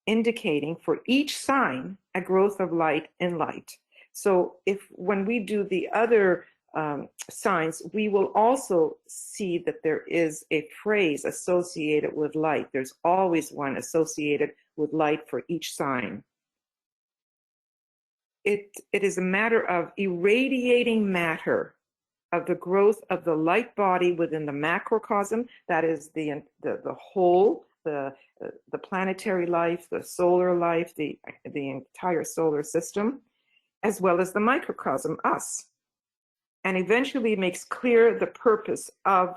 indicating for each sign a growth of light in light. So when we do the other signs, we will also see that there is a phrase associated with light. There's always one associated with light for each sign. It is a matter of irradiating matter, of the growth of the light body within the macrocosm, that is the whole, the planetary life, the solar life, the entire solar system, as well as the microcosm, us. And eventually makes clear the purpose of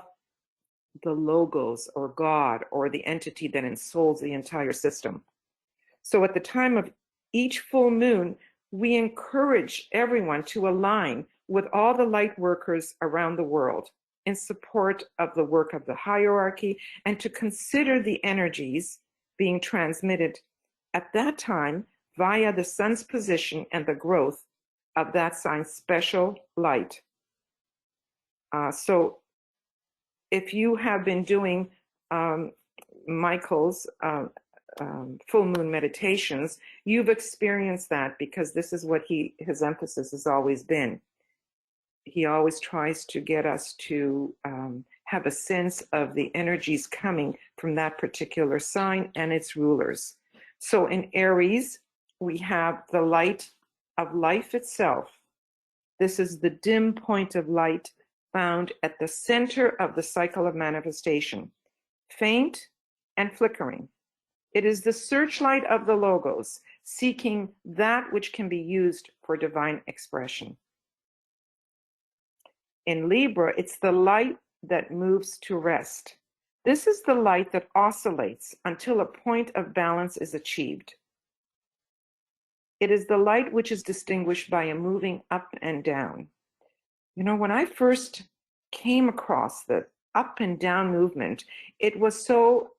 the logos, or God, or the entity that ensouls the entire system. So at the time of each full moon, we encourage everyone to align with all the light workers around the world in support of the work of the hierarchy, and to consider the energies being transmitted at that time via the sun's position and the growth of that sign's special light. So if you have been doing Michael's full moon meditations, you've experienced that, because this is what his emphasis has always been. He always tries to get us to have a sense of the energies coming from that particular sign and its rulers. So in Aries, we have the light of life itself. This is the dim point of light found at the center of the cycle of manifestation, faint and flickering. It is the searchlight of the logos, seeking that which can be used for divine expression. In Libra, it's the light that moves to rest. This is the light that oscillates until a point of balance is achieved. It is the light which is distinguished by a moving up and down. You know, when I first came across the up and down movement, it was so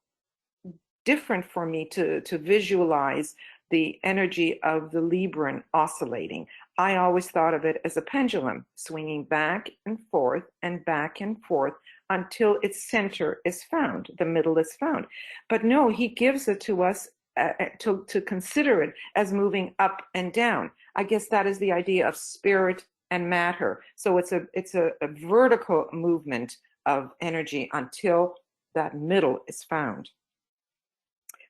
different for me to visualize the energy of the Libran oscillating. I always thought of it as a pendulum, swinging back and forth until its center is found, the middle is found. But no, he gives it to us to consider it as moving up and down. I guess that is the idea of spirit and matter. So it's a vertical movement of energy until that middle is found.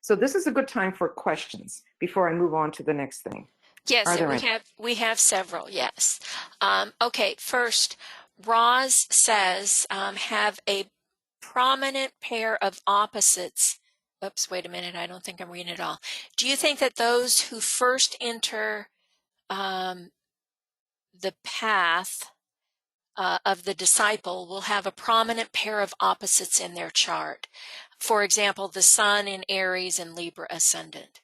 So this is a good time for questions before I move on to the next thing. Yes, and we have several, yes. Okay, first, Roz says, have a prominent pair of opposites. Oops, wait a minute, I don't think I'm reading it all. Do you think that those who first enter the path of the disciple will have a prominent pair of opposites in their chart? For example, the sun in Aries and Libra ascendant.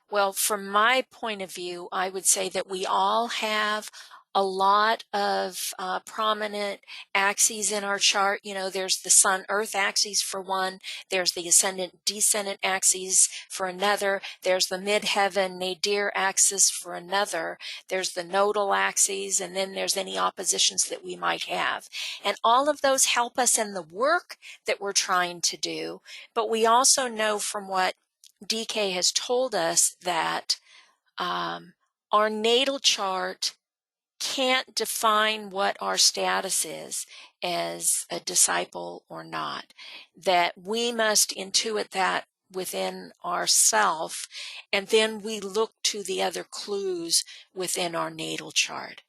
Well, from my point of view, I would say that we all have a lot of prominent axes in our chart. You know, there's the sun-earth axis for one, there's the ascendant-descendant axes for another, there's the midheaven nadir axis for another, there's the nodal axes, and then there's any oppositions that we might have. And all of those help us in the work that we're trying to do. But we also know from what DK has told us that our natal chart can't define what our status is as a disciple or not, that we must intuit that within ourself, and then we look to the other clues within our natal chart.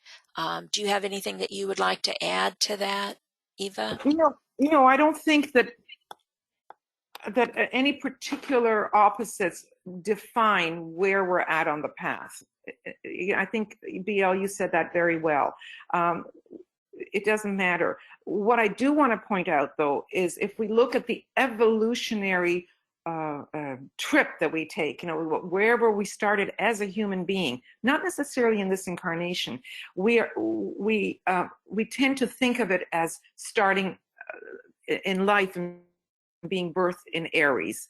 Do you have anything that you would like to add to that, Eva? I don't think that any particular opposites define where we're at on the path. I think, BL, you said that very well. It doesn't matter. What I do want to point out, though, is if we look at the evolutionary trip that we take, wherever we started as a human being, not necessarily in this incarnation, we tend to think of it as starting in life and being birthed in Aries,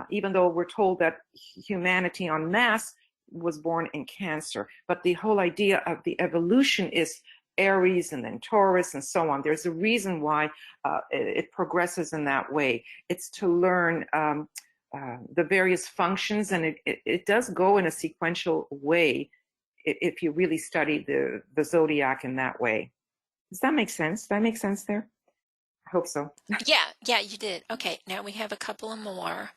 even though we're told that humanity en masse was born in Cancer. But the whole idea of the evolution is Aries and then Taurus and so on. There's a reason why it progresses in that way. It's to learn the various functions, and it does go in a sequential way if you really study the zodiac in that way. Does that make sense? Does that make sense there? I hope so. Yeah, you did. Okay, now we have a couple of more.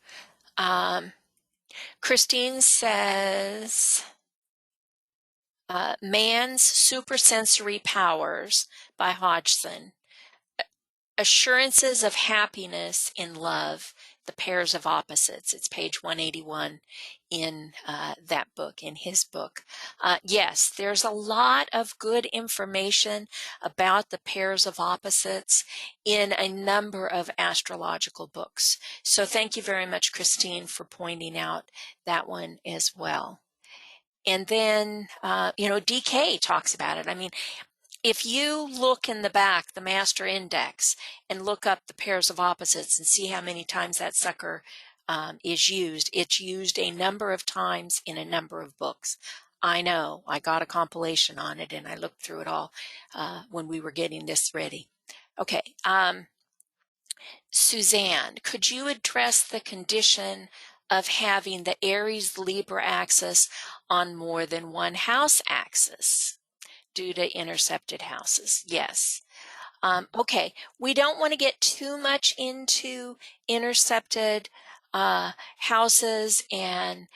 Christine says, Man's Supersensory Powers by Hodgson. Assurances of Happiness in Love, the Pairs of Opposites. It's page 181 in that book, in his book. Yes, there's a lot of good information about the pairs of opposites in a number of astrological books. So thank you very much, Christine, for pointing out that one as well. And then, DK talks about it. I mean, if you look in the back, the master index, and look up the pairs of opposites and see how many times that sucker is used, it's used a number of times in a number of books. I know, I got a compilation on it and I looked through it all when we were getting this ready. Okay, Suzanne, could you address the condition of having the Aries-Libra axis on more than one house axis due to intercepted houses? Yes. Okay, we don't want to get too much into intercepted houses and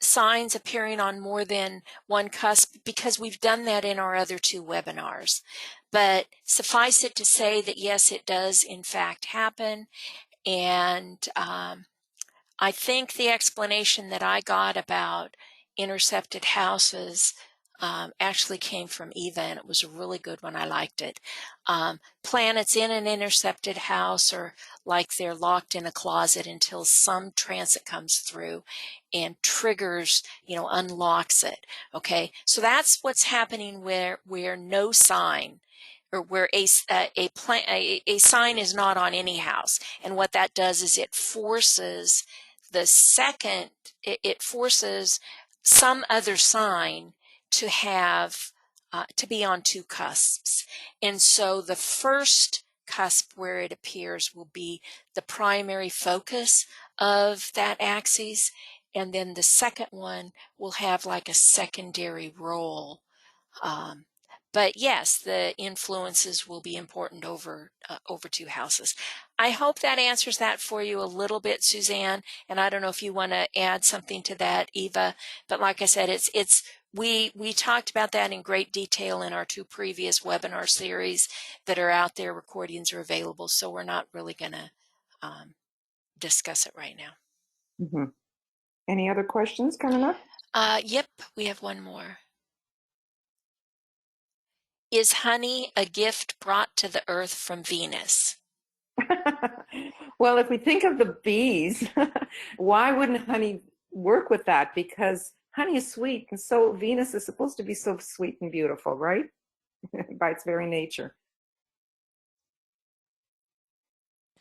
signs appearing on more than one cusp, because we've done that in our other two webinars. But suffice it to say that yes, it does in fact happen. And I think the explanation that I got about intercepted houses actually came from Eva, and it was a really good one. I liked it. Planets in an intercepted house are like they're locked in a closet until some transit comes through and triggers, unlocks it. Okay, so that's what's happening where no sign, or where a sign is not on any house. And what that does is it forces it forces some other sign to have to be on two cusps. And so the first cusp where it appears will be the primary focus of that axis, and then the second one will have like a secondary role. But yes, the influences will be important over two houses. I hope that answers that for you a little bit, Suzanne. And I don't know if you want to add something to that, Eva. But like I said, we talked about that in great detail in our two previous webinar series that are out there. Recordings are available, so we're not really going to discuss it right now. Mm-hmm. Any other questions coming up? Yep, we have one more. Is honey a gift brought to the earth from Venus? Well, if we think of the bees, why wouldn't honey work with that? Because honey is sweet, and so Venus is supposed to be so sweet and beautiful, right? By its very nature.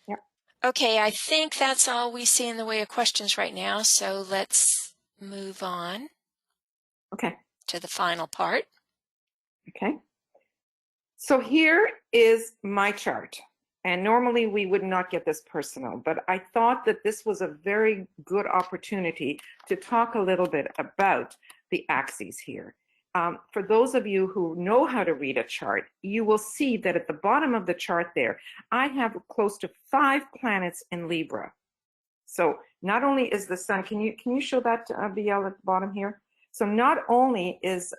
Yep. Okay, I think that's all we see in the way of questions right now, so let's move on Okay. to the final part. Okay. So here is my chart. And normally we would not get this personal, but I thought that this was a very good opportunity to talk a little bit about the axes here. For those of you who know how to read a chart, you will see that at the bottom of the chart there, I have close to 5 planets in Libra. So not only is the sun, can you show that BL at the bottom here? So not only is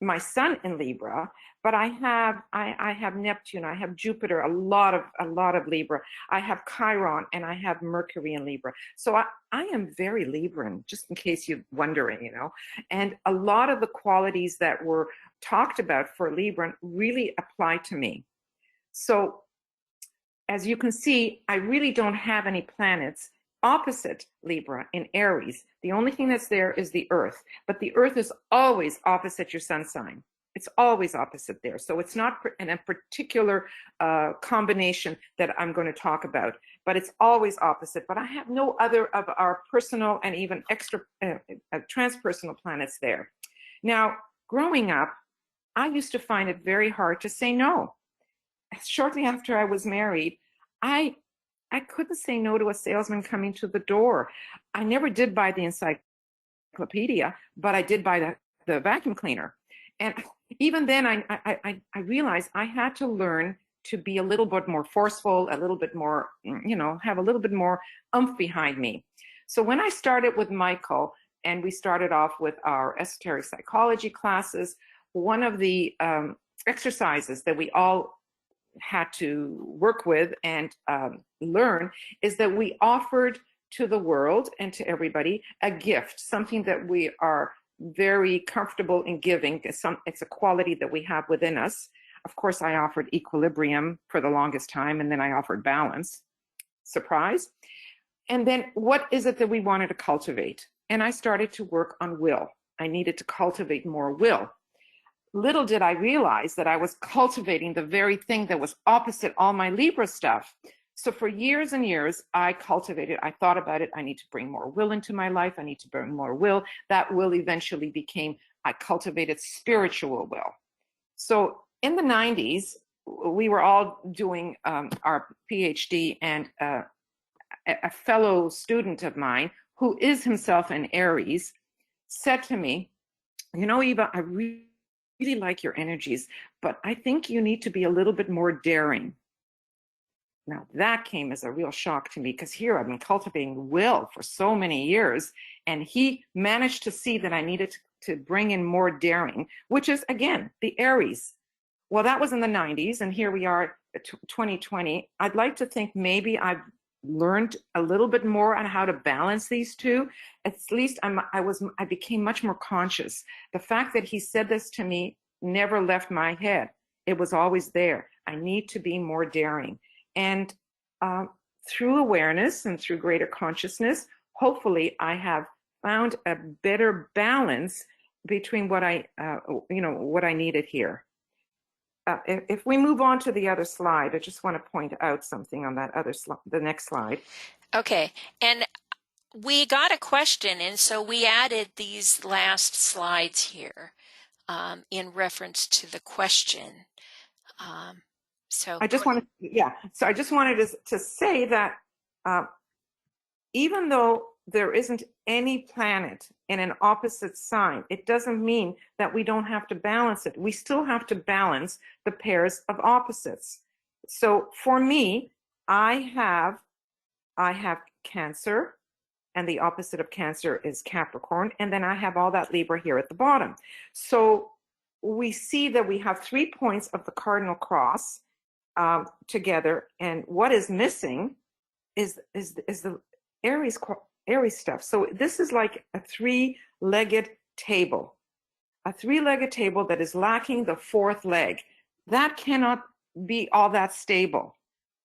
my sun in Libra, but I have Neptune, I have Jupiter, a lot of Libra. I have Chiron, and I have Mercury in Libra. So I am very Libran, just in case you're wondering, you know. And a lot of the qualities that were talked about for Libran really apply to me. So as you can see, I really don't have any planets opposite Libra in Aries. The only thing that's there is the Earth, but the Earth is always opposite your sun sign. It's always opposite there. So it's not in a particular combination that I'm going to talk about, but it's always opposite. But I have no other of our personal and even extra transpersonal planets there. Now, growing up, I used to find it very hard to say no. Shortly after I was married, I couldn't say no to a salesman coming to the door. I never did buy the encyclopedia, but I did buy the vacuum cleaner. And even then, I realized I had to learn to be a little bit more forceful, a little bit more, you know, have a little bit more oomph behind me. So when I started with Michael, and we started off with our esoteric psychology classes, one of the exercises that we all had to work with and learn is that we offered to the world and to everybody a gift, something that we are very comfortable in giving. It's a quality that we have within us. Of course, I offered equilibrium for the longest time, and then I offered balance. Surprise. And then what is it that we wanted to cultivate? And I started to work on will. I needed to cultivate more will. Little did I realize that I was cultivating the very thing that was opposite all my Libra stuff. So for years and years, I cultivated, I thought about it, I need to bring more will into my life, I need to bring more will. That will eventually became, I cultivated spiritual will. So in the 90s, we were all doing our PhD, and a fellow student of mine, who is himself an Aries, said to me, you know, Eva, I really like your energies, but I think you need to be a little bit more daring. Now that came as a real shock to me, because here I've been cultivating will for so many years, and he managed to see that I needed to bring in more daring, which is, again, the Aries. Well, that was in the 90s, and here we are, 2020. I'd like to think maybe I've learned a little bit more on how to balance these two. At least I became much more conscious. The fact that he said this to me never left my head. It was always there. I need to be more daring. And through awareness and through greater consciousness, hopefully I have found a better balance between what what I needed here. If we move on to the other slide, I just want to point out something on that other slide, the next slide. Okay, and we got a question, and so we added these last slides here in reference to the question. So I just wanted, So I just wanted to say that even though there isn't any planet in an opposite sign, it doesn't mean that we don't have to balance it. We still have to balance the pairs of opposites. So for me, I have Cancer, and the opposite of Cancer is Capricorn, and then I have all that Libra here at the bottom. So we see that we have 3 points of the cardinal cross together, and what is missing is the Aries stuff. So this is like a 3-legged table, that is lacking the 4th leg. That cannot be all that stable.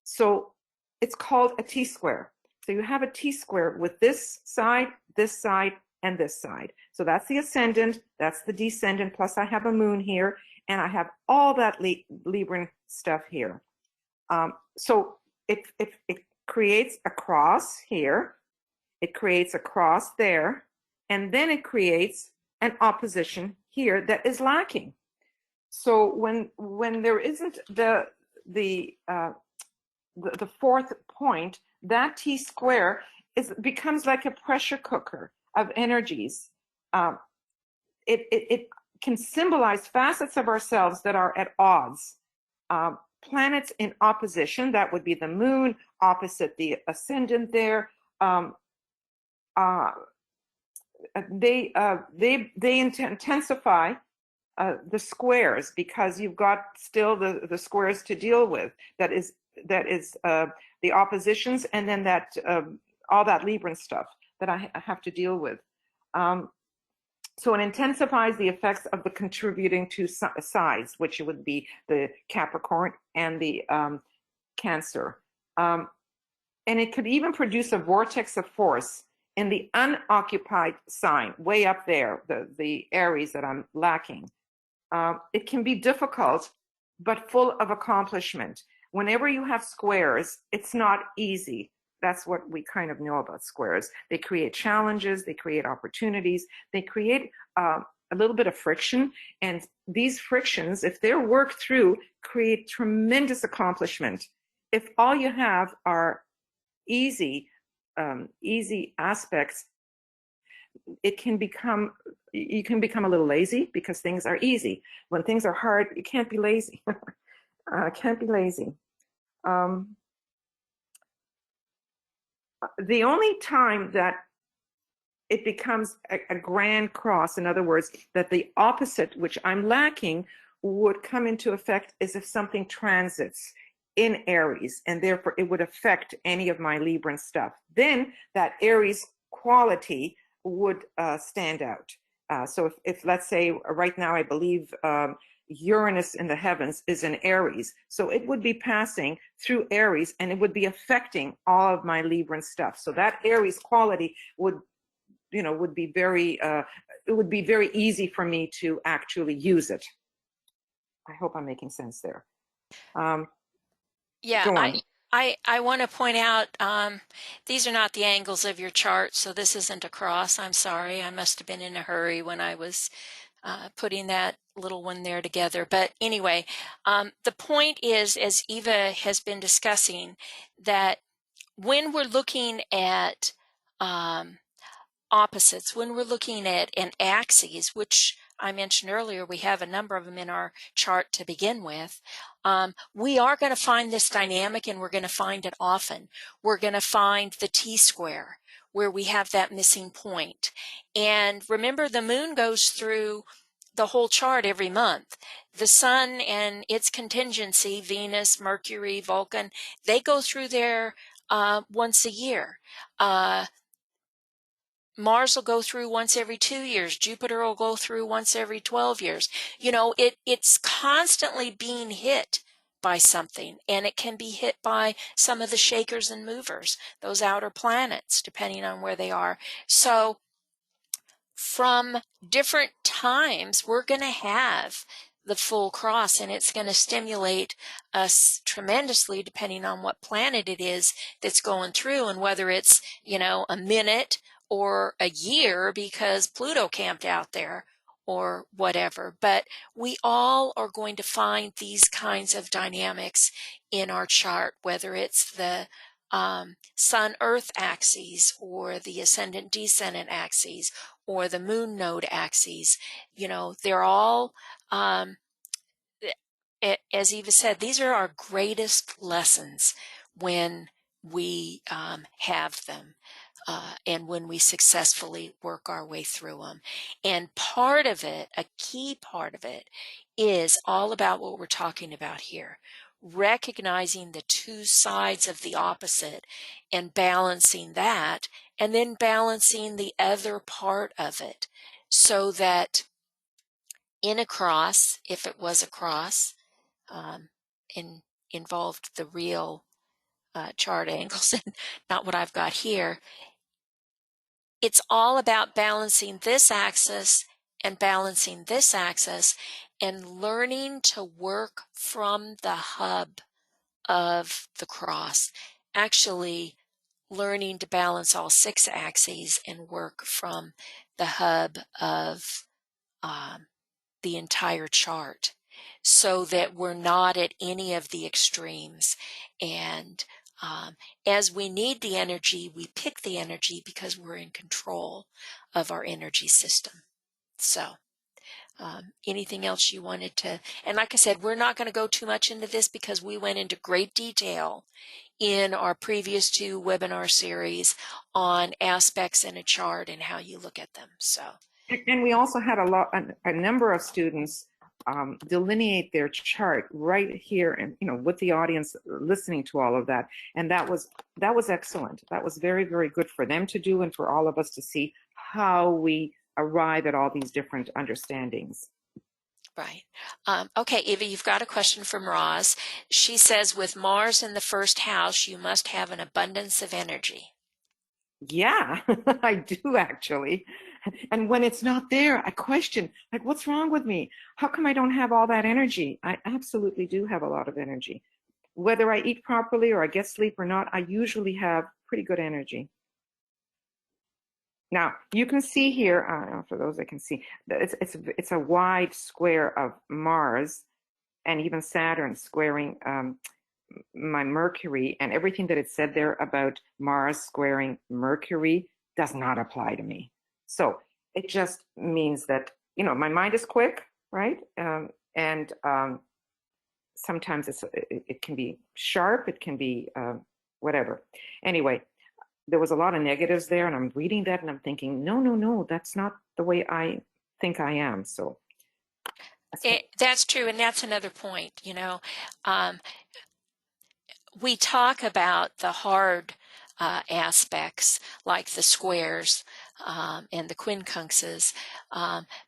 So it's called a T-square. So you have a T-square with this side, and this side. So that's the ascendant, that's the descendant, plus I have a moon here, and I have all that Libran stuff here. So it creates a cross here, it creates a cross there, and then it creates an opposition here that is lacking. So when there isn't the fourth point, that T square becomes like a pressure cooker of energies. It can symbolize facets of ourselves that are at odds. Planets in opposition, that would be the moon, opposite the ascendant there. They intensify the squares, because you've got still the squares to deal with. That is the oppositions, and then that all that Libran stuff that I have to deal with. So it intensifies the effects of the contributing two sides, which would be the Capricorn and the Cancer. And it could even produce a vortex of force in the unoccupied sign, way up there, the Aries that I'm lacking. It can be difficult, but full of accomplishment. Whenever you have squares, it's not easy. That's what we kind of know about squares. They create challenges, they create opportunities, they create a little bit of friction. And these frictions, if they're worked through, create tremendous accomplishment. If all you have are easy aspects, you can become a little lazy, because things are easy. When things are hard, you can't be lazy. Can't be lazy. The only time that it becomes a grand cross, in other words, that the opposite, which I'm lacking, would come into effect, is if something transits in Aries, and therefore it would affect any of my Libran stuff. Then that Aries quality would stand out. So if let's say right now I believe Uranus in the heavens is in Aries, so it would be passing through Aries, and it would be affecting all of my Libran stuff. So that Aries quality would be very it would be very easy for me to actually use it. I hope I'm making sense there. Yeah, Go on. I want to point out, these are not the angles of your chart, so this isn't a cross. I'm sorry. I must have been in a hurry when I was putting that little one there together. But anyway, the point is, as Eva has been discussing, that when we're looking at opposites, when we're looking at an axes, which I mentioned earlier, we have a number of them in our chart to begin with, we are going to find this dynamic, and we're going to find it often. We're going to find the T-square, where we have that missing point. And remember, the moon goes through the whole chart every month. The sun and its contingency, Venus, Mercury, Vulcan, they go through there once a year. Mars will go through once every 2 years. Jupiter will go through once every 12 years. It's constantly being hit by something, and it can be hit by some of the shakers and movers, those outer planets, depending on where they are. So from different times, we're going to have the full cross, and it's going to stimulate us tremendously, depending on what planet it is that's going through, and whether it's, a minute or a year because Pluto camped out there or whatever. But we all are going to find these kinds of dynamics in our chart, whether it's the Sun-Earth axes, or the ascendant-descendant axes, or the moon node axes. They're all, as Eva said, these are our greatest lessons when we have them. And when we successfully work our way through them. And part of it, a key part of it, is all about what we're talking about here. Recognizing the two sides of the opposite and balancing that, and then balancing the other part of it, so that in a cross, if it was a cross, involved the real chart angles and not what I've got here, it's all about balancing this axis and balancing this axis and learning to work from the hub of the cross. Actually, learning to balance all 6 axes and work from the hub of the entire chart, so that we're not at any of the extremes. And as we need the energy, we pick the energy because we're in control of our energy system. So anything else you wanted to, and like I said, we're not going to go too much into this because we went into great detail in our previous 2 webinar series on aspects in a chart and how you look at them. So, and we also had a number of students delineate their chart right here, and with the audience listening to all of that, and that was excellent. That was very, very good for them to do, and for all of us to see how we arrive at all these different understandings. right. Okay, Eva, you've got a question from Roz. She says, with Mars in the first house, you must have an abundance of energy. Yeah, I do actually. And when it's not there, I question, like, what's wrong with me? How come I don't have all that energy? I absolutely do have a lot of energy. Whether I eat properly or I get sleep or not, I usually have pretty good energy. Now, you can see here, for those that can see, it's a wide square of Mars and even Saturn squaring my Mercury, and everything that it said there about Mars squaring Mercury does not apply to me. So it just means that, my mind is quick, right? And sometimes it can be sharp, it can be whatever. Anyway, there was a lot of negatives there, and I'm reading that and I'm thinking, no, that's not the way I think I am. So That's true, and that's another point. We talk about the hard aspects, like the squares and the quincunxes,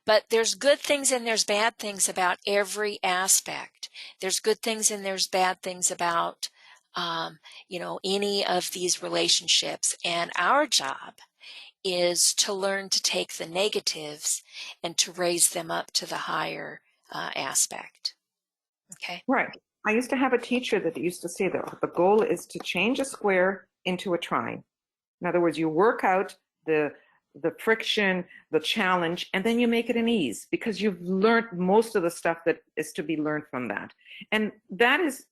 but there's good things and there's bad things about every aspect. There's good things and there's bad things about any of these relationships, and our job is to learn to take the negatives and to raise them up to the higher aspect. Okay. Right. I used to have a teacher that used to say that the goal is to change a square into a trine. In other words, you work out the friction, the challenge, and then you make it an ease because you've learned most of the stuff that is to be learned from that. And that is,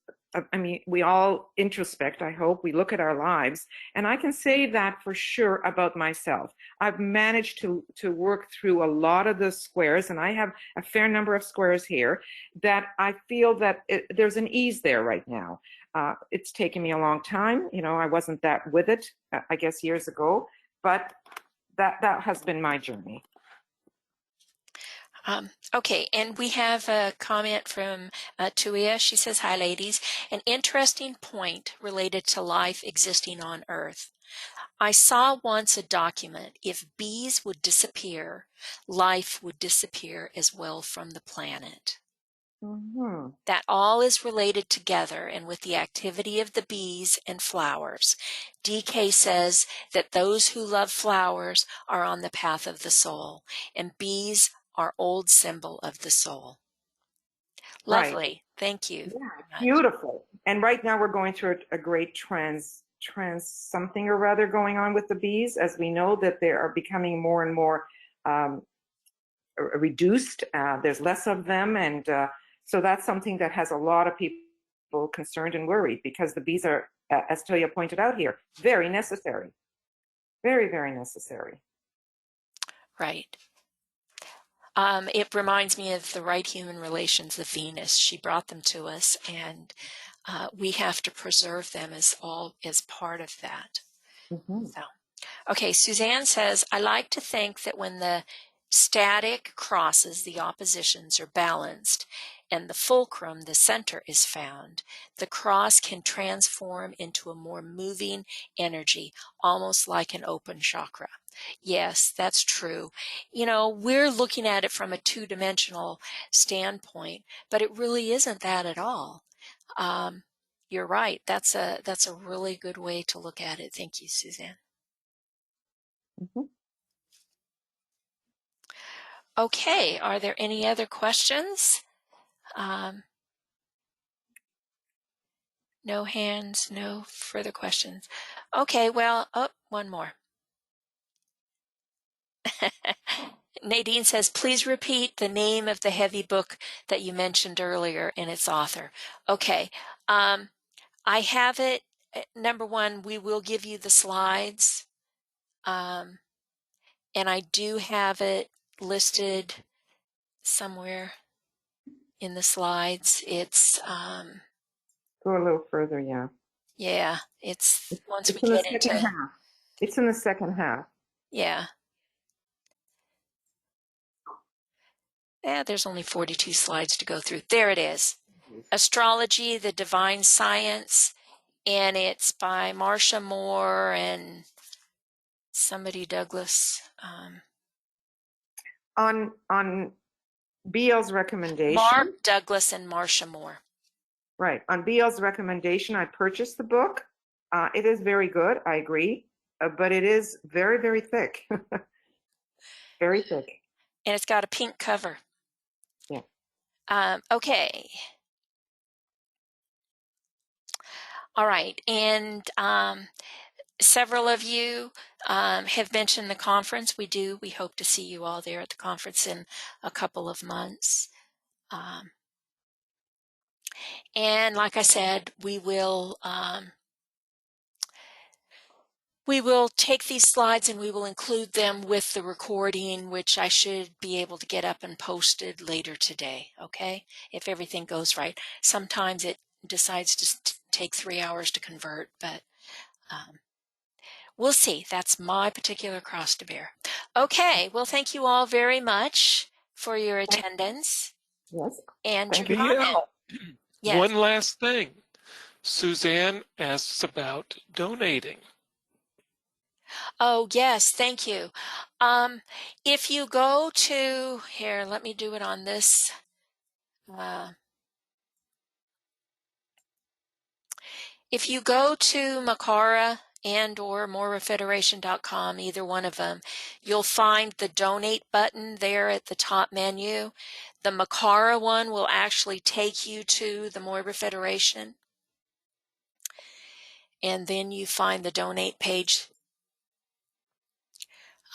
we all introspect, I hope. We look at our lives, and I can say that for sure about myself. I've managed to work through a lot of the squares, and I have a fair number of squares here that I feel that there's an ease there right now. It's taken me a long time. I wasn't that with it, I guess, years ago, but that has been my journey. Okay, and we have a comment from Tuia. She says, hi, ladies. An interesting point related to life existing on Earth. I saw once a document, if bees would disappear, life would disappear as well from the planet. Mm-hmm. That all is related together, and with the activity of the bees and flowers. DK says that those who love flowers are on the path of the soul, and bees are old symbol of the soul. Lovely. Right. Thank you. Yeah, beautiful. And right now we're going through a great trans something or rather going on with the bees, as we know that they are becoming more and more reduced. There's less of them, and so that's something that has a lot of people concerned and worried, because the bees are, as Toya pointed out here, very necessary. Very, very necessary. Right. It reminds me of the right human relations of Venus. She brought them to us, and we have to preserve them as part of that. Mm-hmm. So, okay, Suzanne says, I like to think that when the static crosses, the oppositions, are balanced, and the fulcrum, the center, is found, the cross can transform into a more moving energy, almost like an open chakra. Yes, that's true. We're looking at it from a two-dimensional standpoint, but it really isn't that at all. You're right. That's a really good way to look at it. Thank you, Suzanne. Mm-hmm. Okay, are there any other questions? No hands, no further questions. Okay, well, oh, one more. Nadine says, please repeat the name of the heavy book that you mentioned earlier and its author. Okay, I have it. Number one, we will give you the slides. And I do have it listed somewhere in the slides. It's, Go a little further, yeah. yeah, it's once we It's in the get second into, half. It's in the second half. yeah. There's only 42 slides to go through. There it is. Astrology, the Divine Science, and it's by Marcia Moore and somebody Douglas. On BL's recommendation. Mark Douglas and Marcia Moore. Right. On BL's recommendation, I purchased the book. It is very good, I agree, but it is very, very thick. Very thick. And it's got a pink cover. Yeah. Okay. All right. And several of you have mentioned the conference. We hope to see you all there at the conference in a couple of months. And like I said, we will take these slides and we will include them with the recording, which I should be able to get up and posted later today, okay? If everything goes right. Sometimes it decides to take 3 hours to convert, but we'll see. That's my particular cross to bear. Okay, well, thank you all very much for your attendance. Yes. And your Yeah. comment. Yes. One last thing. Suzanne asks about donating. Oh, yes, thank you. If you go to, here, let me do it on this. If you go to Makara and or morafederation.com, either one of them, you'll find the donate button there at the top menu. The Makara one will actually take you to the Moira Federation. And then you find the donate page.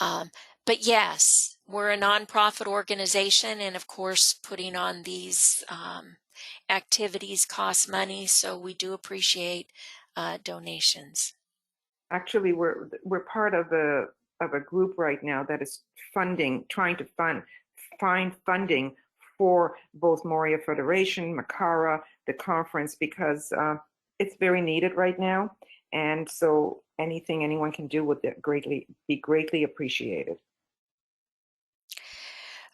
But yes, we're a nonprofit organization, and of course, putting on these activities costs money, so we do appreciate donations. Actually, we're part of a group right now that is trying to find funding for both Moria Federation, Makara, the conference, because it's very needed right now, and so anything anyone can do would be greatly appreciated.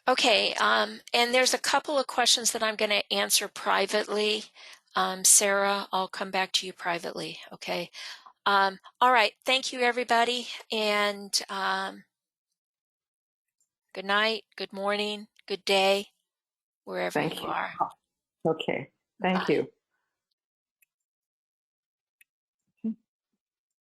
Okay, and there's a couple of questions that I'm going to answer privately. Sarah, I'll come back to you privately, okay? All right, thank you, everybody, and good night, good morning, good day, wherever you are. Okay, thank you.